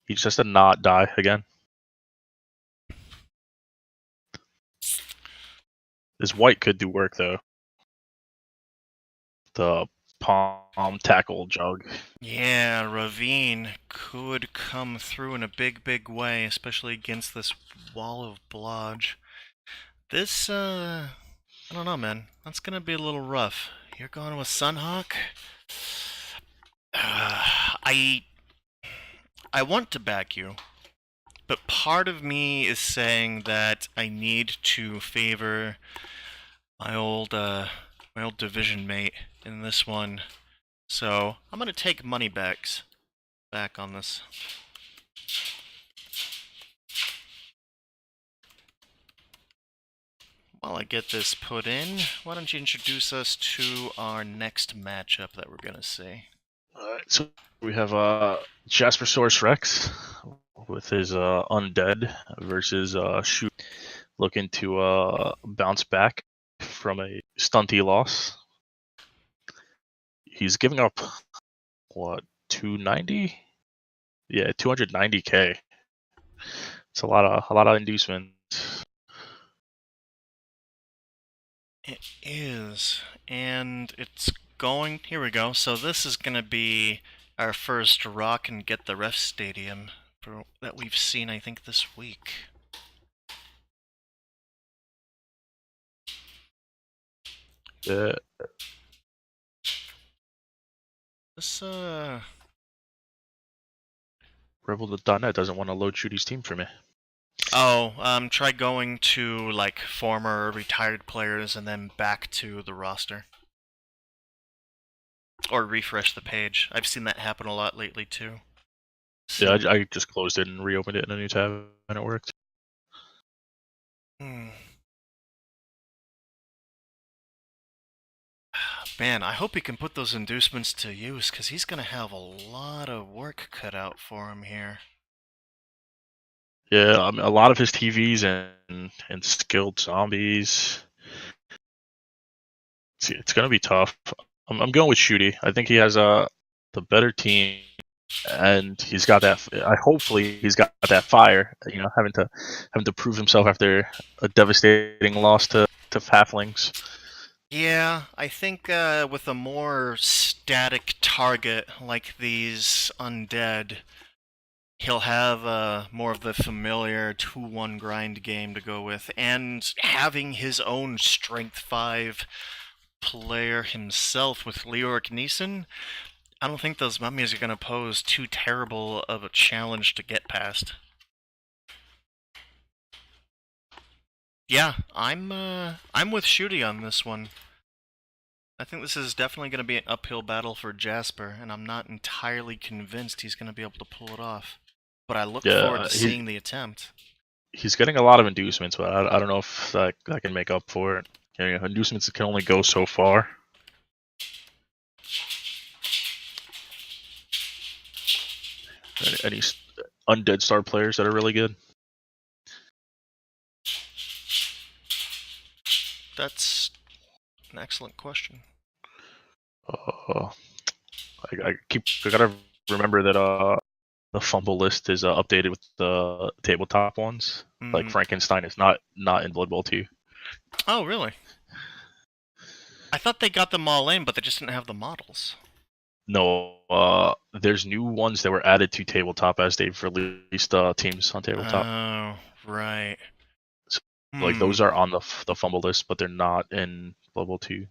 He just has to not die again. His white could do work though. The palm tackle jug. Yeah, Ravine could come through in a big way, especially against this wall of blodge. This, I don't know, man. That's gonna be a little rough. You're going with Sunhawk? I want to back you, but part of me is saying that I need to favor my old division mate in this one. So I'm gonna take Moneybags back on this. While I get this put in, why don't you introduce us to our next matchup that we're gonna see? Alright, so we have Jaspersaurus Rex with his undead versus Shoot, looking to bounce back from a stunty loss. He's giving up what, 290? Yeah, 290k. It's a lot of inducements. It is, and it's going. Here we go. So this is gonna be our first rock and get the ref stadium that we've seen, I think, this week. Yeah. This REBBL.net doesn't want to load Shooty's team for me. Oh, try going to like former retired players and then back to the roster. Or refresh the page. I've seen that happen a lot lately too. So, yeah, I just closed it and reopened it in a new tab and it worked. Man, I hope he can put those inducements to use, because he's going to have a lot of work cut out for him here. Yeah, I mean, a lot of his TVs and skilled zombies. It's going to be tough. I'm going with Shooty. I think he has the better team, and he's got that. Hopefully, he's got that fire. Having to prove himself after a devastating loss to halflings. Yeah, I think with a more static target like these undead, he'll have more of the familiar 2-1 grind game to go with, and having his own Strength 5 player himself with Leoric Neeson, I don't think those mummies are going to pose too terrible of a challenge to get past. Yeah, I'm with Shooty on this one. I think this is definitely going to be an uphill battle for Jasper, and I'm not entirely convinced he's going to be able to pull it off. But I look forward Yeah, to seeing the attempt. he's getting a lot of inducements, but I don't know if that can make up for it. You know, inducements can only go so far. Any undead star players that are really good? That's an excellent question. Uh, I gotta remember that the fumble list is updated with the tabletop ones. Like Frankenstein is not in Blood Bowl 2. Oh, really? I thought they got them all in, but they just didn't have the models. No, there's new ones that were added to tabletop as they've released teams on tabletop. Oh, right. So, like those are on the fumble list, but they're not in Blood Bowl 2.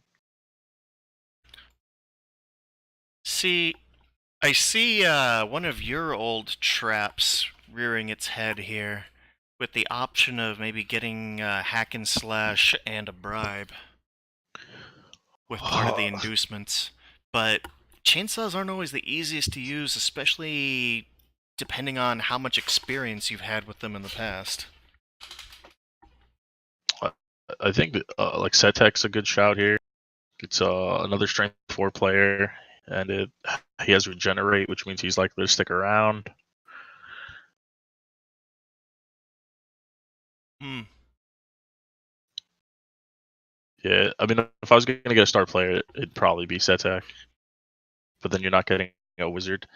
See, I see one of your old traps rearing its head here, with the option of maybe getting hack and slash and a bribe with part of the inducements. But chainsaws aren't always the easiest to use, especially depending on how much experience you've had with them in the past. I think like Setek's a good shout here. It's another strength 4 player, and he has regenerate, which means he's likely to stick around. Yeah, I mean, if I was going to get a star player, it'd probably be Setek. But then you're not getting a wizard.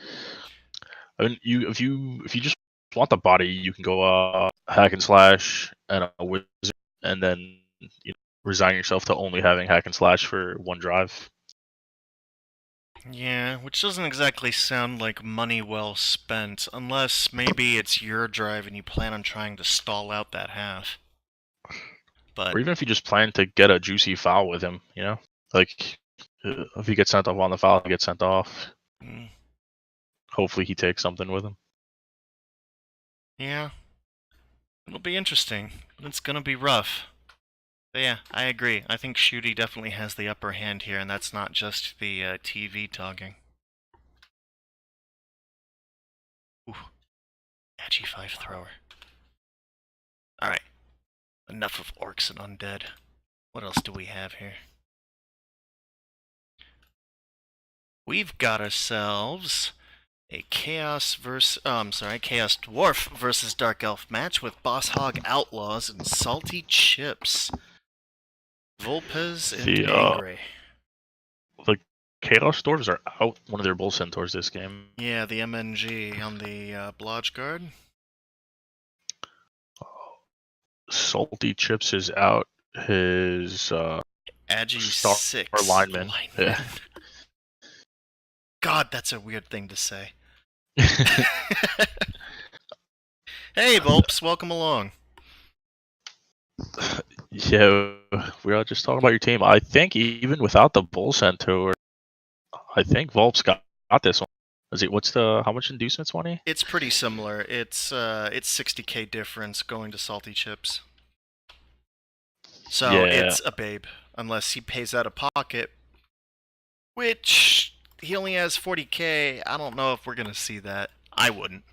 I mean, if you just want the body, you can go hack and slash and a wizard, and then resign yourself to only having hack and slash for one drive. Yeah, which doesn't exactly sound like money well spent, unless maybe it's your drive and you plan on trying to stall out that half. But Or even if you just plan to get a juicy foul with him, like if he gets sent off on the foul, he gets sent off. Hopefully he takes something with him. Yeah, it'll be interesting. It's gonna be rough. But yeah, I agree. I think Shooty definitely has the upper hand here, and that's not just the TV talking. Ooh, Agi 5 thrower. Alright, enough of orcs and undead. What else do we have here? We've got ourselves a Chaos Dwarf versus Dark Elf match with Boss Hog Outlaws and Salty Chips. Volpez and Angry. The Chaos Dwarves are out one of their bull centaurs this game. Yeah, the MNG on the Blodge Guard. Salty Chips is out his Agi star 6 lineman. Yeah. God, that's a weird thing to say. Hey, Volps, welcome along. Yeah, we were just talking about your team. I think even without the bull centaur, I think Volp's got this one. How much inducements 20? It's pretty similar. It's 60k difference going to Salty Chips. So it's a babe, unless he pays out of pocket, which he only has 40k. I don't know if we're gonna see that. I wouldn't.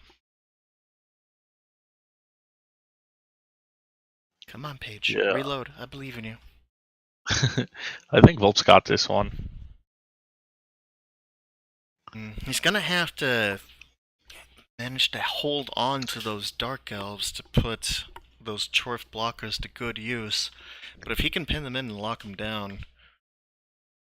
Come on, Paige. Yeah. Reload. I believe in you. I think Volp's got this one. He's gonna have to manage to hold on to those Dark Elves to put those Chorf blockers to good use. But if he can pin them in and lock them down,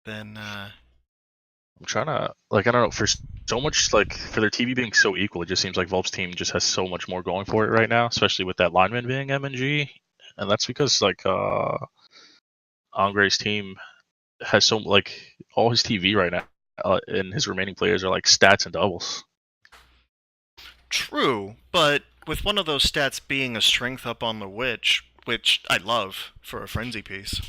then I'm trying to, I don't know, for so much, for their TV being so equal, it just seems like Volp's team just has so much more going for it right now, especially with that lineman being MNG. And that's because, Angre's team has so like all his TV right now, and his remaining players are like stats and doubles. True, but with one of those stats being a strength up on the witch, which I love for a frenzy piece.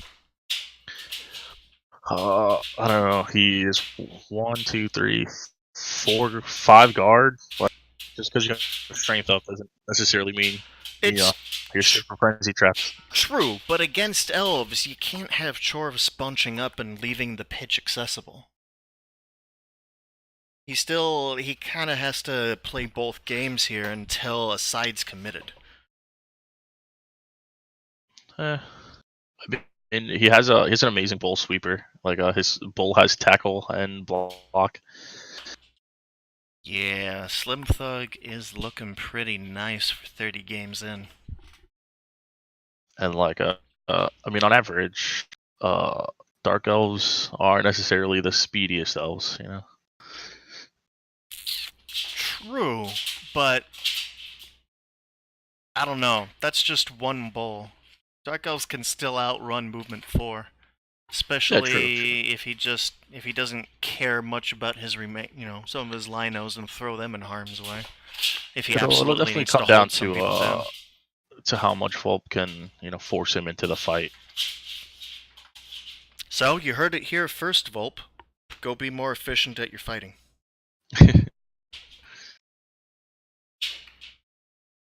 I don't know. He is 1, 2, 3, 4, 5 guard. Like, just because you have strength up doesn't necessarily mean It's you're safe from frenzy traps. true, but against elves, you can't have Chorvs bunching up and leaving the pitch accessible. He kind of has to play both games here until a side's committed. I mean, he has an amazing bowl sweeper. Like his bowl has tackle and block. Yeah, Slim Thug is looking pretty nice for 30 games in. And like I mean, on average, dark elves aren't necessarily the speediest elves, you know. True, but I don't know. That's just one bowl. Dark Elves can still outrun Movement 4. Yeah, true. Especially if he doesn't care much about his some of his linos and throw them in harm's way. If he It'll absolutely definitely needs to come down hold some people down. to how much Volp can force him into the fight. So you heard it here first, Volp. Go be more efficient at your fighting.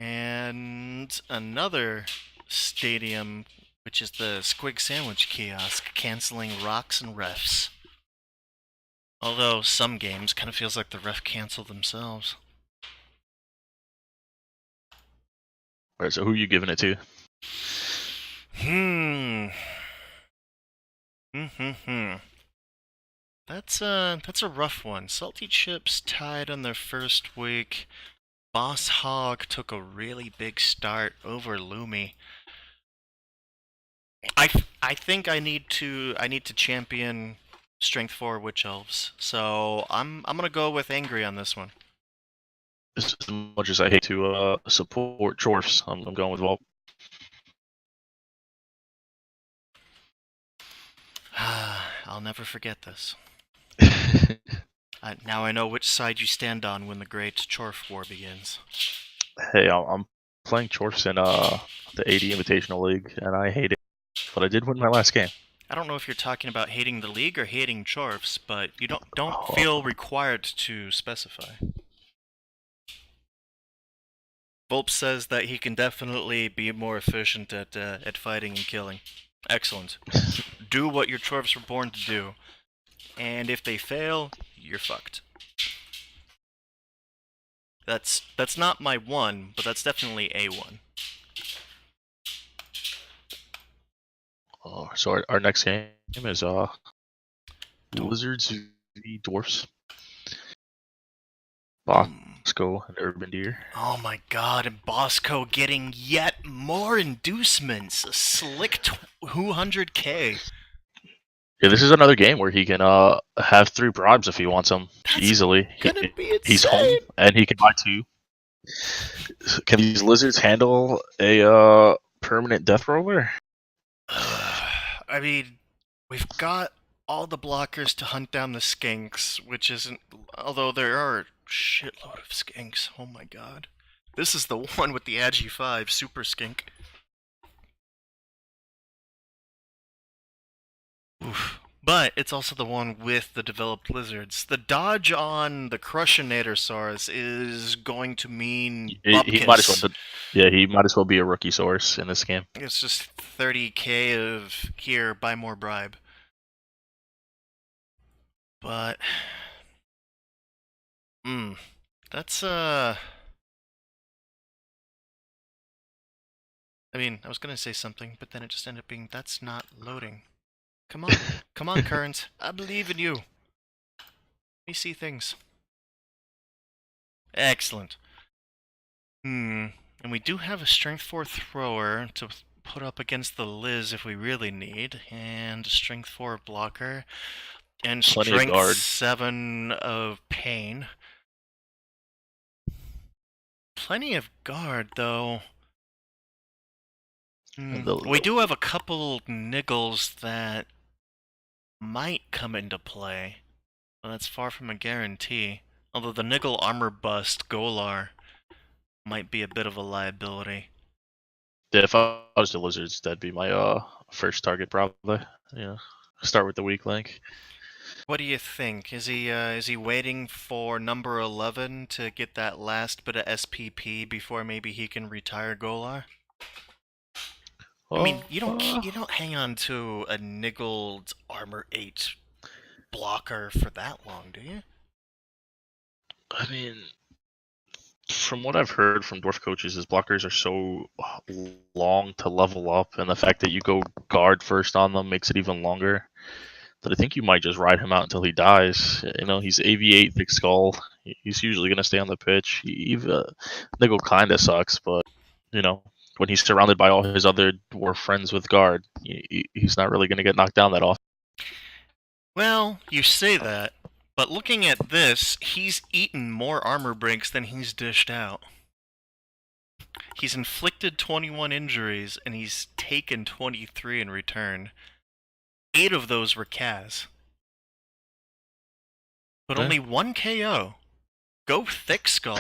And another stadium, which is the Squig Sandwich Kiosk, canceling rocks and refs. Although some games kind of feels like the ref cancel themselves. Alright, so who are you giving it to? That's a rough one. Salty Chips tied on their first week. Boss Hog took a really big start over Lumi. I think I need to champion Strength 4 Witch Elves. So I'm gonna go with Angry on this one. As much as I hate to support Chorfs, I'm going with Volp. I'll never forget this. Now I know which side you stand on when the Great Chorf War begins. Hey, I'm playing Chorfs in the AD Invitational League, and I hate it. But I did win my last game. I don't know if you're talking about hating the league or hating Chorfs, but you don't Oh, feel required to specify. Volp says that he can definitely be more efficient at fighting and killing. Excellent. Do what your Chorfs were born to do. And if they fail, you're fucked. That's not my one, but that's definitely a one. So our next game is Lizards v Dwarfs. Bosco and Urban Deer. Oh my god, and Bosco getting yet more inducements. A slick 200k. Yeah, this is another game where he can have 3 bribes if he wants them easily. Gonna be insane. He's home and he can buy 2. Can these lizards handle a permanent death roller? I mean, we've got all the blockers to hunt down the skinks, which isn't. Although there are a shitload of skinks. Oh my god. This is the one with the Agi 5 Super Skink. Oof. But it's also the one with the developed lizards. The dodge on the Crushinator Saurus is going to mean He might as Bupkis. well. Yeah, he might as well be a rookie source in this game. It's just 30k of here, buy more bribe. But that's I mean, I was gonna say something, but then it just ended up being that's not loading. Come on. Come on, Current. I believe in you. Let me see things. Excellent. And we do have a Strength 4 thrower to put up against the Liz if we really need, and a Strength 4 blocker, and Plenty of Strength guard. 7 of pain. Plenty of guard, though. We do have a couple niggles that might come into play, but that's far from a guarantee. Although the nickel armor bust Golar might be a bit of a liability. Yeah, if I was the Lizards, that'd be my first target probably. Yeah, start with the weak link. What do you think? Is he waiting for number 11 to get that last bit of SPP before maybe he can retire Golar? I mean, Well, you don't hang on to a nickeled armor 8 blocker for that long, do you? I mean, from what I've heard from dwarf coaches, his blockers are so long to level up, and the fact that you go guard first on them makes it even longer. That I think you might just ride him out until he dies. You know, he's AV8 thick skull. He's usually gonna stay on the pitch. Niggle kinda sucks, but you know, when he's surrounded by all his other dwarf friends with guard, he's not really gonna get knocked down that often. Well, you say that, but looking at this, he's eaten more armor breaks than he's dished out. He's inflicted 21 injuries and he's taken 23 in return. 8 of those were Kaz. But Yeah. only 1 KO. Go Thick Skull.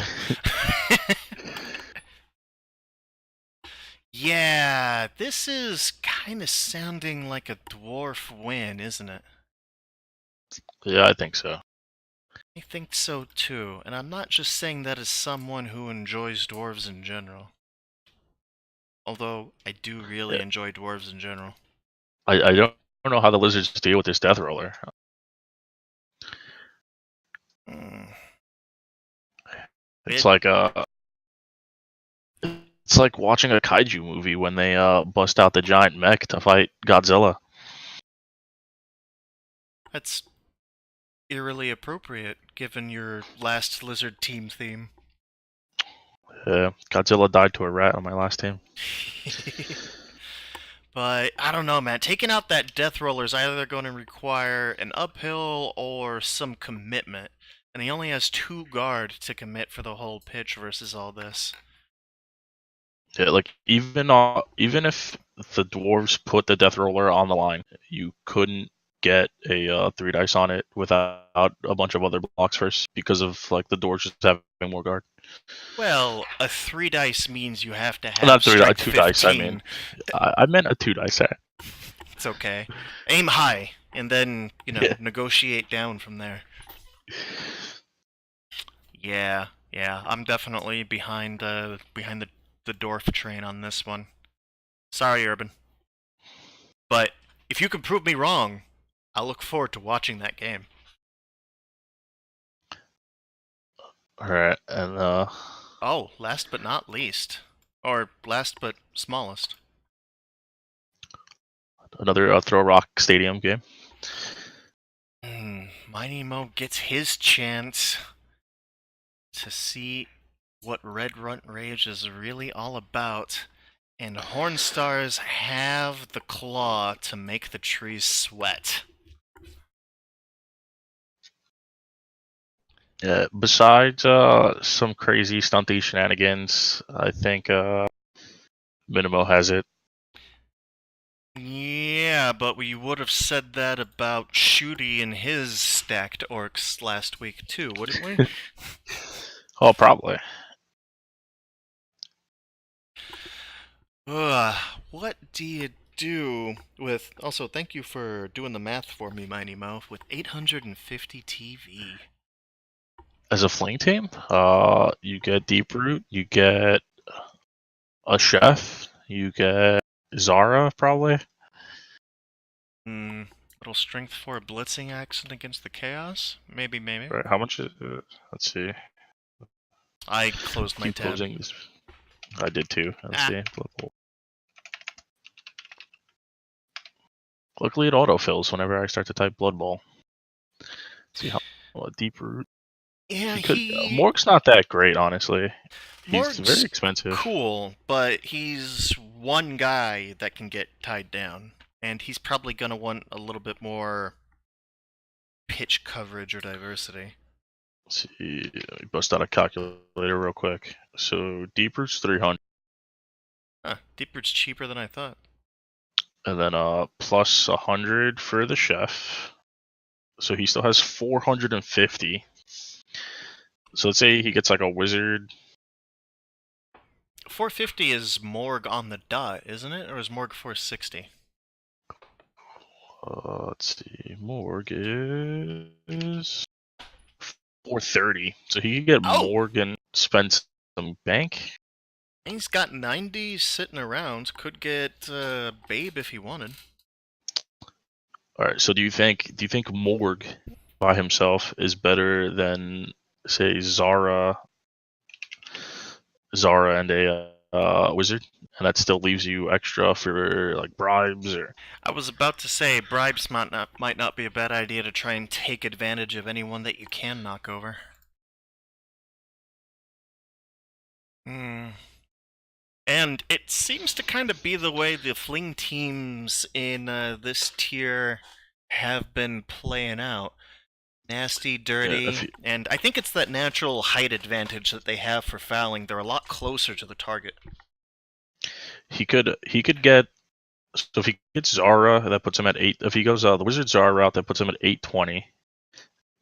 Yeah, this is kind of sounding like a dwarf win, isn't it? Yeah, I think so. I think so too, and I'm not just saying that as someone who enjoys dwarves in general. Although, I do really Yeah. enjoy dwarves in general. I don't know how the lizards deal with this death roller. Mm. It's like it's like watching a kaiju movie when they bust out the giant mech to fight Godzilla. That's eerily appropriate, given your last lizard team theme. Yeah, Godzilla died to a rat on my last team. But, I don't know, man. Taking out that death roller is either going to require an uphill or some commitment. And he only has 2 guard to commit for the whole pitch versus all this. Yeah, like even if the dwarves put the death roller on the line, you couldn't get a 3 dice on it without a bunch of other blocks first because of like the dwarves just having more guard. Well, a 3 dice means you have to have Not strength 2 dice. I mean, 15. I meant a 2 dice set. It's okay. Aim high, and then, Yeah. negotiate down from there. Yeah, I'm definitely behind the dwarf train on this one. Sorry, Urban. But if you can prove me wrong, I'll look forward to watching that game. All right, and Oh, last but not least. Or last but smallest. another Throw Rock Stadium game. Mighty Mo gets his chance to see what Red Runt Rage is really all about. And Hornstars have the claw to make the trees sweat. Yeah, besides some crazy stunty shenanigans, I think Minimo has it. Yeah, but we would have said that about Shooty and his stacked orcs last week too, wouldn't we? Oh, probably. What do you do with... Also, thank you for doing the math for me, Mighty Mo, with 850 TV. As a fling team, you get Deep Root, you get a Chef, you get Zara, probably. Little strength 4 blitzing action against the Chaos? Maybe. Right, how much is it? Let's see. I closed my Keep tab. closing this. I did too. Let's see. Luckily, it autofills whenever I start to type Blood Bowl. Let's see how Deep Root. Yeah, Morg's not that great, honestly. Morg's He's very expensive. Cool, but he's one guy that can get tied down, and he's probably gonna want a little bit more pitch coverage or diversity. Let's see. Let me bust out a calculator real quick. So Deep Root's 300. Deep Root's cheaper than I thought. and then plus 100 for the chef. So he still has 450. So let's say he gets like a wizard. 450 is Morg on the dot, isn't it? Or is Morg 460? Let's see. Morg is 430. So he could get Oh! Morgan, spend some bank. He's got 90 sitting around. Could get Babe if he wanted. All right. So do you think Morg by himself is better than say Zara and a wizard, and that still leaves you extra for like bribes or? I was about to say, bribes might not be a bad idea to try and take advantage of anyone that you can knock over. Hmm. And it seems to kind of be the way the fling teams in this tier have been playing out. Nasty, Yeah, dirty, and I think it's that natural height advantage that they have for fouling. They're a lot closer to the target. he could get. So if he gets Zara, that puts him at 8. If he goes the wizard Zara route, that puts him at 820,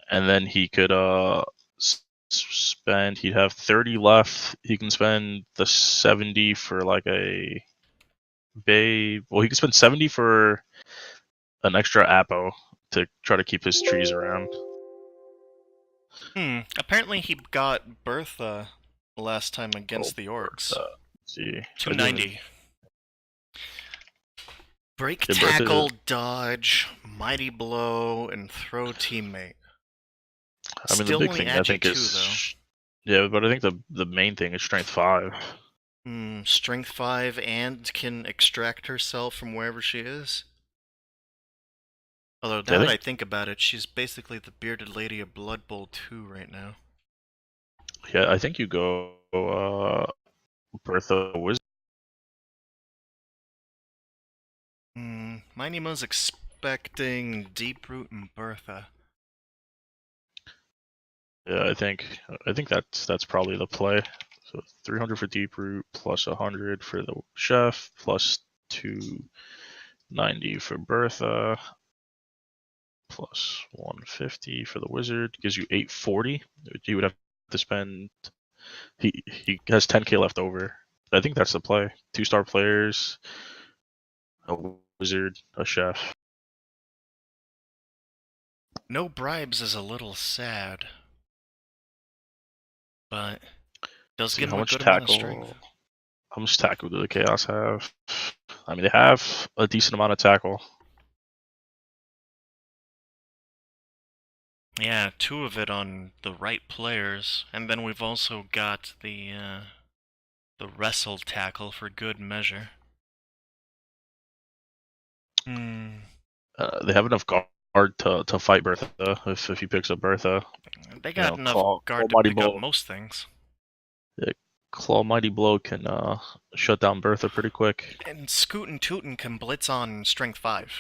and then he could spend. He'd have 30 left. He can spend the 70 for like a bay. Well, he could spend 70 for an extra Apo to try to keep his trees around. Apparently he got Bertha last time against the orcs. Let's see, I didn't. 290. Break Yeah, tackle, dodge, mighty blow, and throw teammate. I mean, the Still big only thing I adds you think 2, is yeah, but I think the main thing is strength 5. though. Strength 5 and can extract herself from wherever she is. Although now that I think about it, she's basically the bearded lady of Blood Bowl 2 right now. Yeah, I think you go Bertha Wizard. My Nemo's expecting Deep Root and Bertha. Yeah, I think that's probably the play. So 300 for deep root, plus 100 for the chef, plus 290 for Bertha, plus 150 for the wizard. Gives you 840. You would have to spend. He has 10k left over. I think that's the play. 2-star players, a wizard, a chef. No bribes is a little sad, but does See give how him a much good amount of strength. tackle. How much tackle do the Chaos have? I mean, they have a decent amount of tackle. Yeah, 2 of it on the right players, and then we've also got the wrestle tackle for good measure. They have enough guard to fight Bertha if he picks up Bertha. They got enough Claw guard to Mighty pick up Blow. most things. Yeah, Claw Mighty Blow can shut down Bertha pretty quick. And Scootin' Tootin' can blitz on strength 5.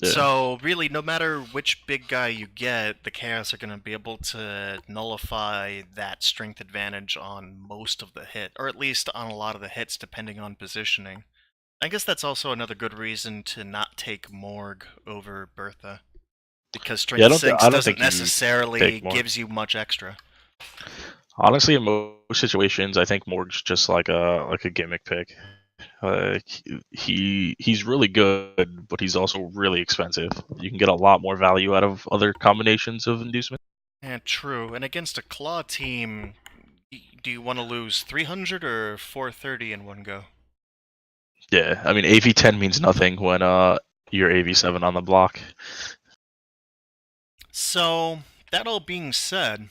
Yeah. So really, no matter which big guy you get, the Chaos are going to be able to nullify that strength advantage on most of the hit, or at least on a lot of the hits, depending on positioning. I guess that's also another good reason to not take Morg over Bertha, because Yeah, strength 6 I don't doesn't think you necessarily take Morg. gives you much extra. Honestly, in most situations, I think Morg's just like a gimmick pick. He's really good, but he's also really expensive. You can get a lot more value out of other combinations of inducement. Yeah, true. And against a Claw team, do you want to lose 300 or 430 in one go? Yeah, I mean AV10 means nothing when you're AV7 on the block. So, that all being said,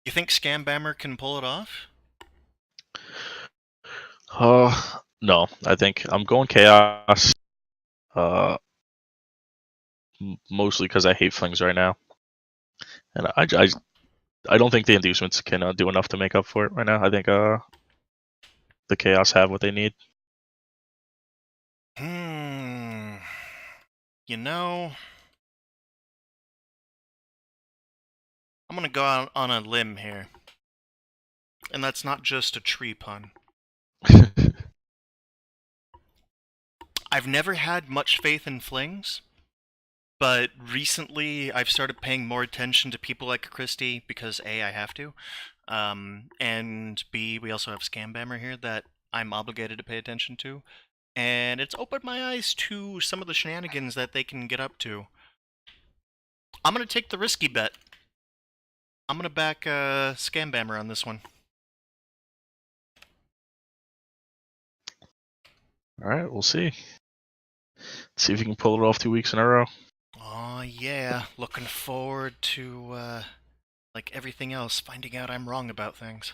you think Scambammer can pull it off? No, I think I'm going Chaos. Mostly because I hate flings right now, and I don't think the inducements can do enough to make up for it right now. I think the Chaos have what they need. You know, I'm gonna go out on a limb here. And that's not just a tree pun. I've never had much faith in flings, but recently I've started paying more attention to people like Christie because A, I have to, and B, we also have Scambammer here that I'm obligated to pay attention to, and it's opened my eyes to some of the shenanigans that they can get up to. I'm gonna take the risky bet. I'm gonna back Scambammer on this one. All right, we'll see. See if you can pull it off 2 weeks in a row. Oh yeah, looking forward to like everything else, finding out I'm wrong about things.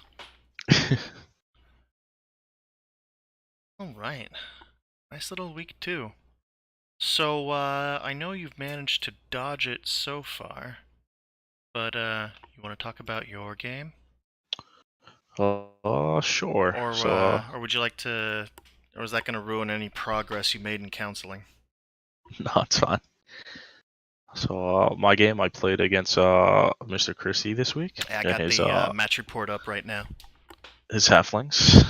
All right, nice little week too. So I know you've managed to dodge it so far, but you want to talk about your game, Sure. So, or would you like to, or is that going to ruin any progress you made in counseling? no, it's fine. So, my game I played against Mr. Christie this week I and got his the match report up right now. his halflings,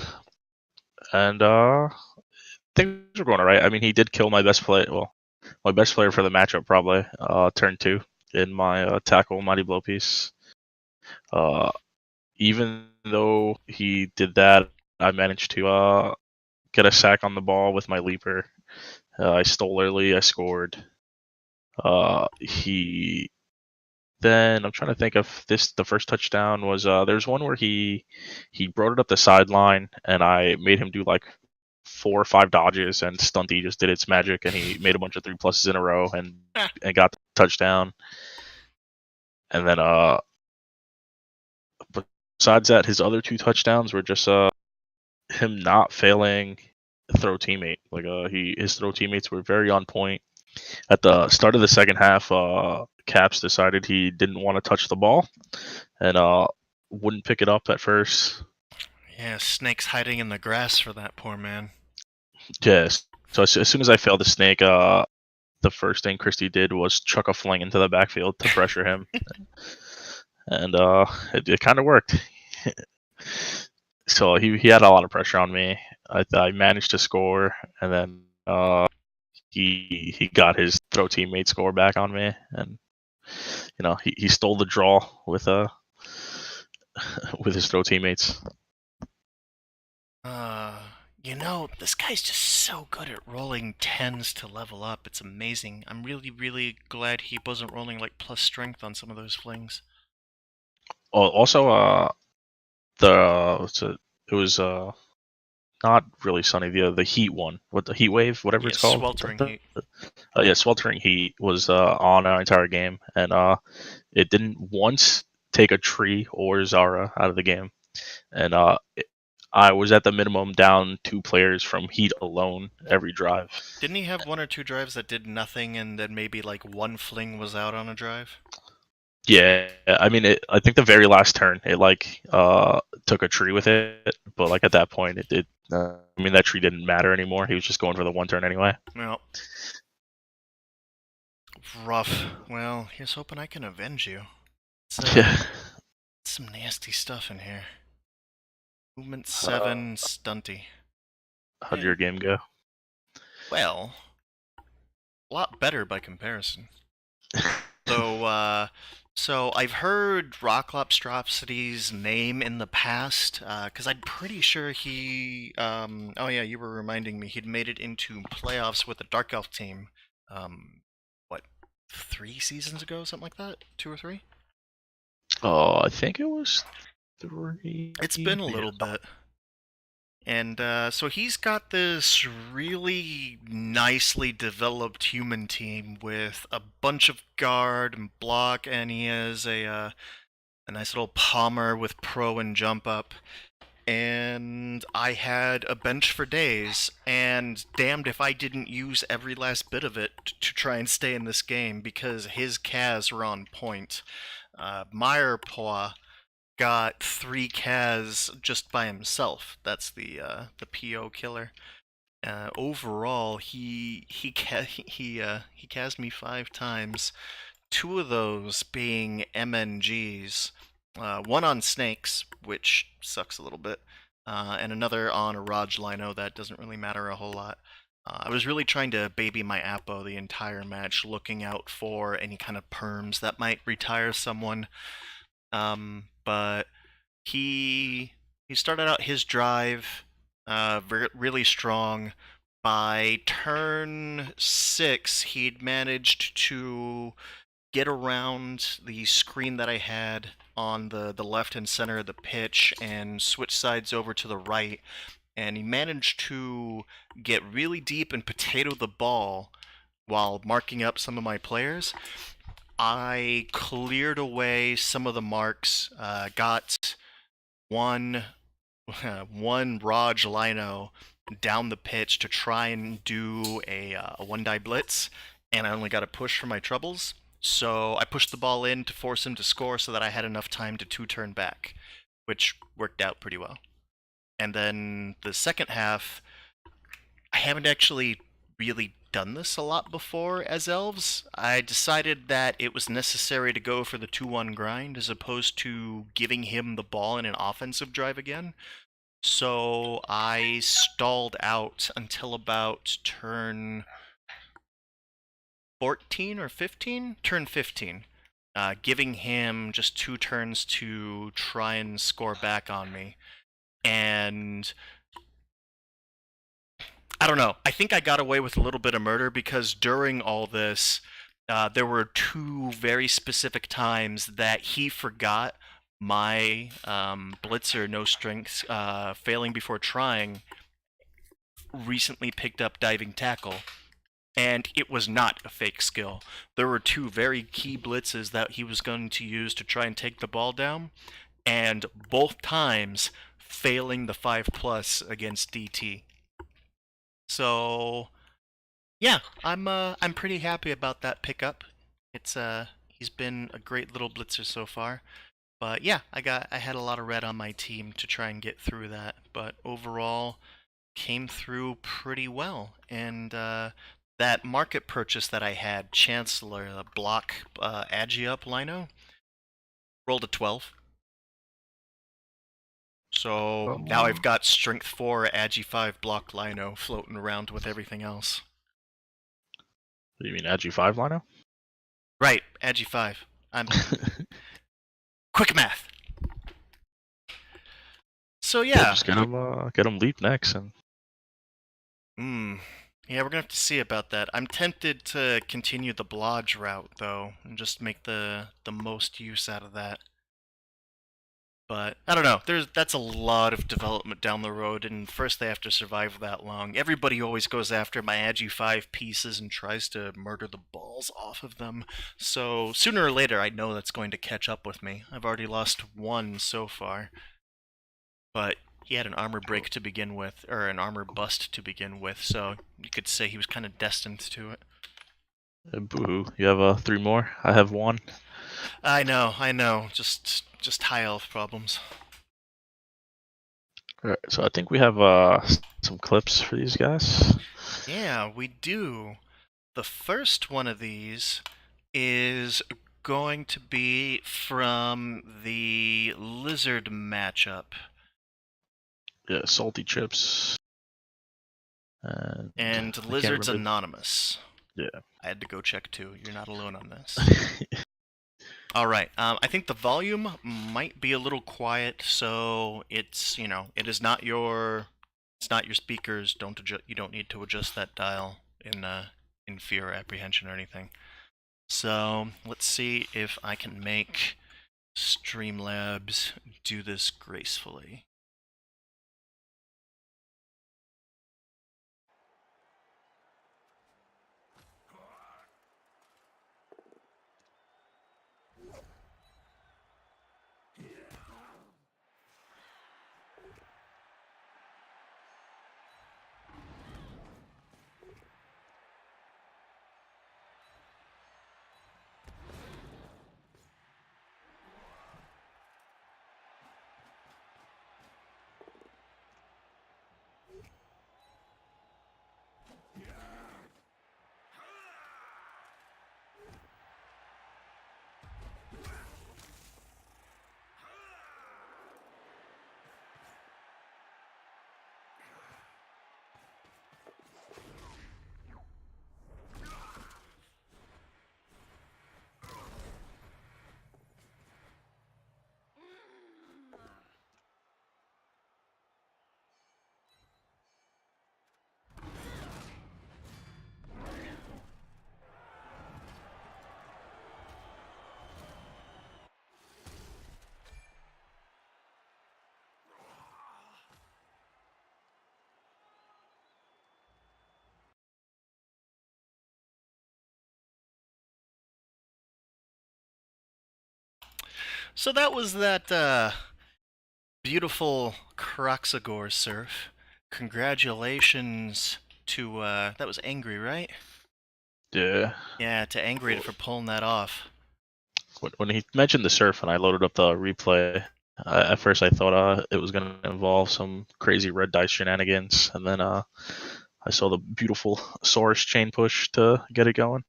and things were going alright. I mean, he did kill my best play. Well, my best player for the matchup probably turn 2 in my tackle mighty blow piece. Even though he did that, I managed to get a sack on the ball with my leaper. I stole early. I scored. He then I'm trying to think of this. The first touchdown was there's one where he brought it up the sideline and I made him do like 4 or 5 dodges and Stunty just did its magic and he made a bunch of 3+s in a row and got the touchdown. And then besides that, his other 2 touchdowns were just him not failing throw teammate. Like his throw teammates were very on point. At the start of the second half, Caps decided he didn't want to touch the ball and wouldn't pick it up at first. Yeah, snakes hiding in the grass for that poor man. Yes. So as soon as I failed the snake, the first thing Christie did was chuck a fling into the backfield to pressure him, and it kind of worked. So he had a lot of pressure on me. I managed to score, and then he got his throw teammate score back on me, and he stole the draw with with his throw teammates. This guy's just so good at rolling 10s to level up. It's amazing. I'm really, really glad he wasn't rolling like plus strength on some of those flings. Oh, also, it was not really sunny. The heat one, what the heat wave, whatever Yeah, it's called. sweltering heat. Yeah, sweltering heat was on our entire game, and it didn't once take a tree or Zara out of the game, and I was at the minimum down 2 players from heat alone every drive. Didn't he have 1 or 2 drives that did nothing and then maybe like 1 fling was out on a drive? Yeah, I mean, I think the very last turn, it like took a tree with it, but like at that point, I mean, that tree didn't matter anymore. He was just going for the 1 turn anyway. Well, rough. Well, here's hoping I can avenge you. Yeah. Some nasty stuff in here. Movement 7, stunty. How'd your game go? Well, a lot better by comparison. So I've heard Rocklopstrosity's name in the past, because I'm pretty sure he, oh yeah, you were reminding me, he'd made it into playoffs with the Dark Elf team, what, 3 seasons ago, something like that? 2 or 3? Oh, I think it was 3. It's been a little bit. And so he's got this really nicely developed human team with a bunch of guard and block, and he has a nice little Palmer with pro and jump up. And I had a bench for days, and damned if I didn't use every last bit of it to try and stay in this game because his Kaz were on point. Meyerpaw got 3 Kaz just by himself. That's the PO killer. Overall, he Kaz me 5 times. 2 of those being MNGs. 1 on snakes, which sucks a little bit, and another on a Raj Lino that doesn't really matter a whole lot. I was really trying to baby my Appo the entire match, looking out for any kind of perms that might retire someone. But he started out his drive really strong. By turn 6, he'd managed to get around the screen that I had on the left and center of the pitch and switch sides over to the right. And he managed to get really deep and potato the ball while marking up some of my players. I cleared away some of the marks, got one one Raj Lino down the pitch to try and do a one die blitz, and I only got a push for my troubles. So I pushed the ball in to force him to score so that I had enough time to two-turn back, which worked out pretty well. And then the second half, I haven't actually really done this a lot before as elves. I decided that it was necessary to go for the 2-1 grind as opposed to giving him the ball in an offensive drive again. So I stalled out until about turn 14 or 15? Turn 15. Giving him just 2 turns to try and score back on me. And I don't know. I think I got away with a little bit of murder because during all this, there were 2 very specific times that he forgot my blitzer, no strengths, failing before trying, recently picked up diving tackle. And it was not a fake skill. There were 2 very key blitzes that he was going to use to try and take the ball down, and both times failing the 5+ against DT. So yeah, I'm pretty happy about that pickup. It's he's been a great little blitzer so far. But yeah, I had a lot of red on my team to try and get through that, but overall came through pretty well. And that market purchase that I had, Chancellor, the block Agi up Lino, rolled a 12. So now I've got Strength 4 Agi 5 block Lino floating around with everything else. You mean Agi 5 Lino? Right, Agi 5. I'm quick math. So yeah, just get him leap next and. Yeah, we're gonna have to see about that. I'm tempted to continue the blodge route though, and just make the most use out of that. But I don't know. That's a lot of development down the road, and first they have to survive that long. Everybody always goes after my Agi 5 pieces and tries to murder the balls off of them. So sooner or later, I know that's going to catch up with me. I've already lost 1 so far, but he had an armor break to begin with, or an armor bust to begin with. So you could say he was kind of destined to it. Boo! You have 3 more. I have 1. I know. Just high health problems. Alright, so I think we have some clips for these guys. Yeah, we do. The first one of these is going to be from the Lizard matchup. Yeah, salty chips. And Lizard's anonymous. Yeah. I had to go check too. You're not alone on this. Alright, I think the volume might be a little quiet, so it's, it is not your speakers. You don't need to adjust that dial in fear or apprehension or anything. So let's see if I can make Streamlabs do this gracefully. So that was that beautiful Croxagore surf. Congratulations to that was Angry, right? Yeah. Yeah, to Angry for pulling that off. When he mentioned the surf and I loaded up the replay, at first I thought it was going to involve some crazy red dice shenanigans, and then I saw the beautiful Saurus chain push to get it going.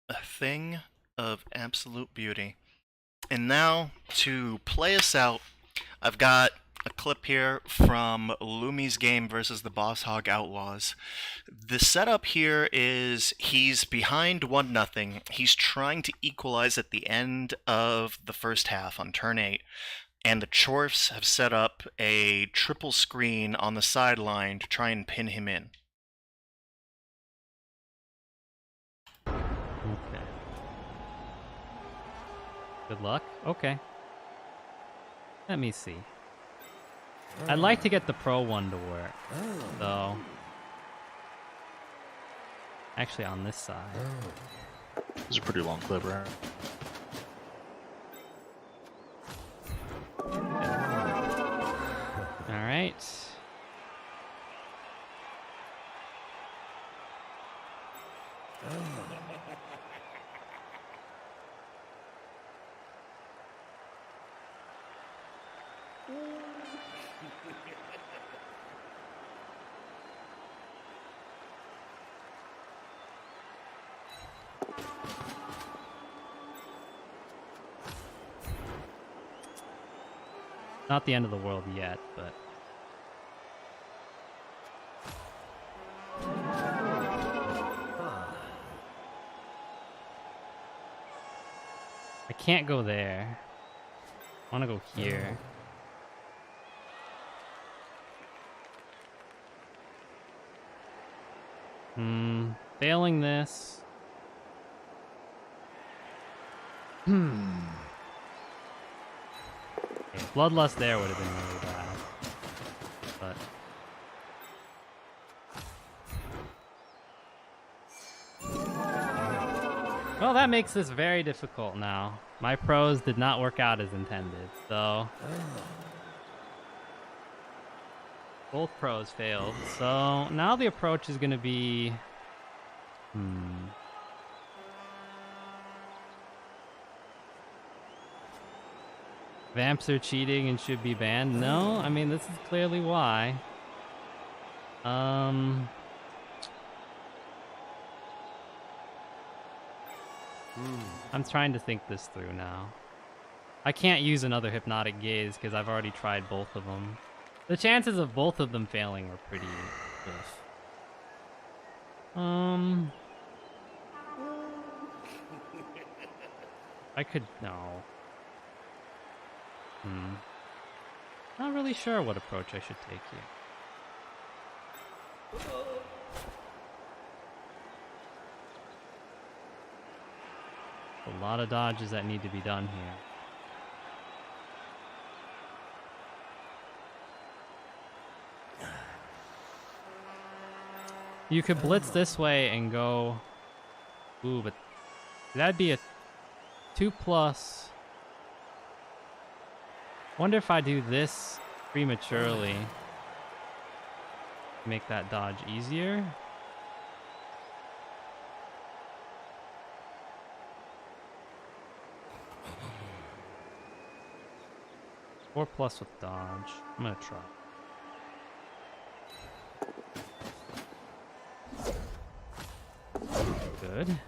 A thing of absolute beauty. And now to play us out, I've got a clip here from Lumi's game versus the Boss Hog Outlaws. The setup here is he's behind 1-0. He's trying to equalize at the end of the first half on turn 8. And the Chorfs have set up a triple screen on the sideline to try and pin him in. Okay. Good luck. Okay. Let me see. I'd like to get the pro one to work, though. Actually, on this side. It's a pretty long clip, right? All right. Not the end of the world yet, but... I can't go there. I want to go here. Failing this. Okay, Bloodlust there would have been really bad. But... well, that makes this very difficult now. My pros did not work out as intended, so... both pros failed, so now the approach is going to be... Vamps are cheating and should be banned? No, I mean, this is clearly why. I'm trying to think this through now. I can't use another Hypnotic Gaze because I've already tried both of them. The chances of both of them failing were pretty tough. I could... no. Not really sure what approach I should take here. A lot of dodges that need to be done here. You could blitz this way and go... ooh, but that'd be a 2+. Wonder if I do this prematurely, make that dodge easier. Or plus with dodge. I'm gonna try. Good.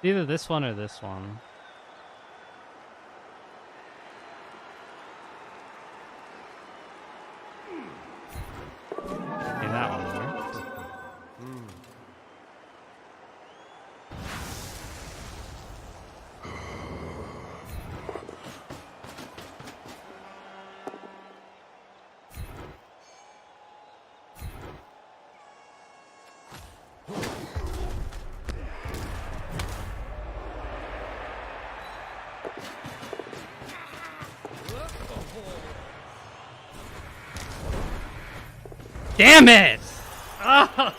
Either this one or this one. Okay, that one worked. Damn it! Oh.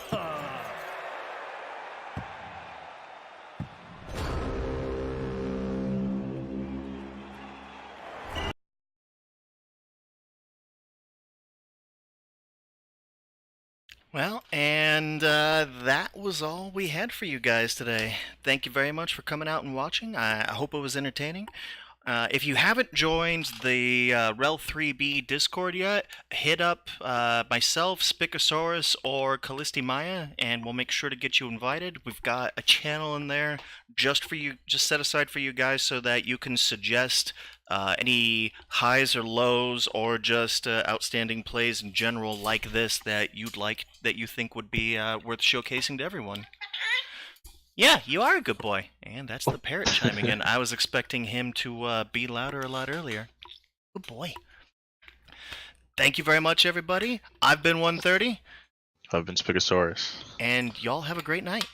Well, and that was all we had for you guys today. Thank you very much for coming out and watching. I hope it was entertaining. If you haven't joined the REL 3B Discord yet, hit up myself, Spicosaurus, or Callisti Maya, and we'll make sure to get you invited. We've got a channel in there just for you, just set aside for you guys, so that you can suggest any highs or lows, or just outstanding plays in general like this that you think would be worth showcasing to everyone. Yeah, you are a good boy. And that's the parrot chiming in. I was expecting him to be louder a lot earlier. Good boy. Thank you very much, everybody. I've been 130. I've been Spicosaurus. And y'all have a great night.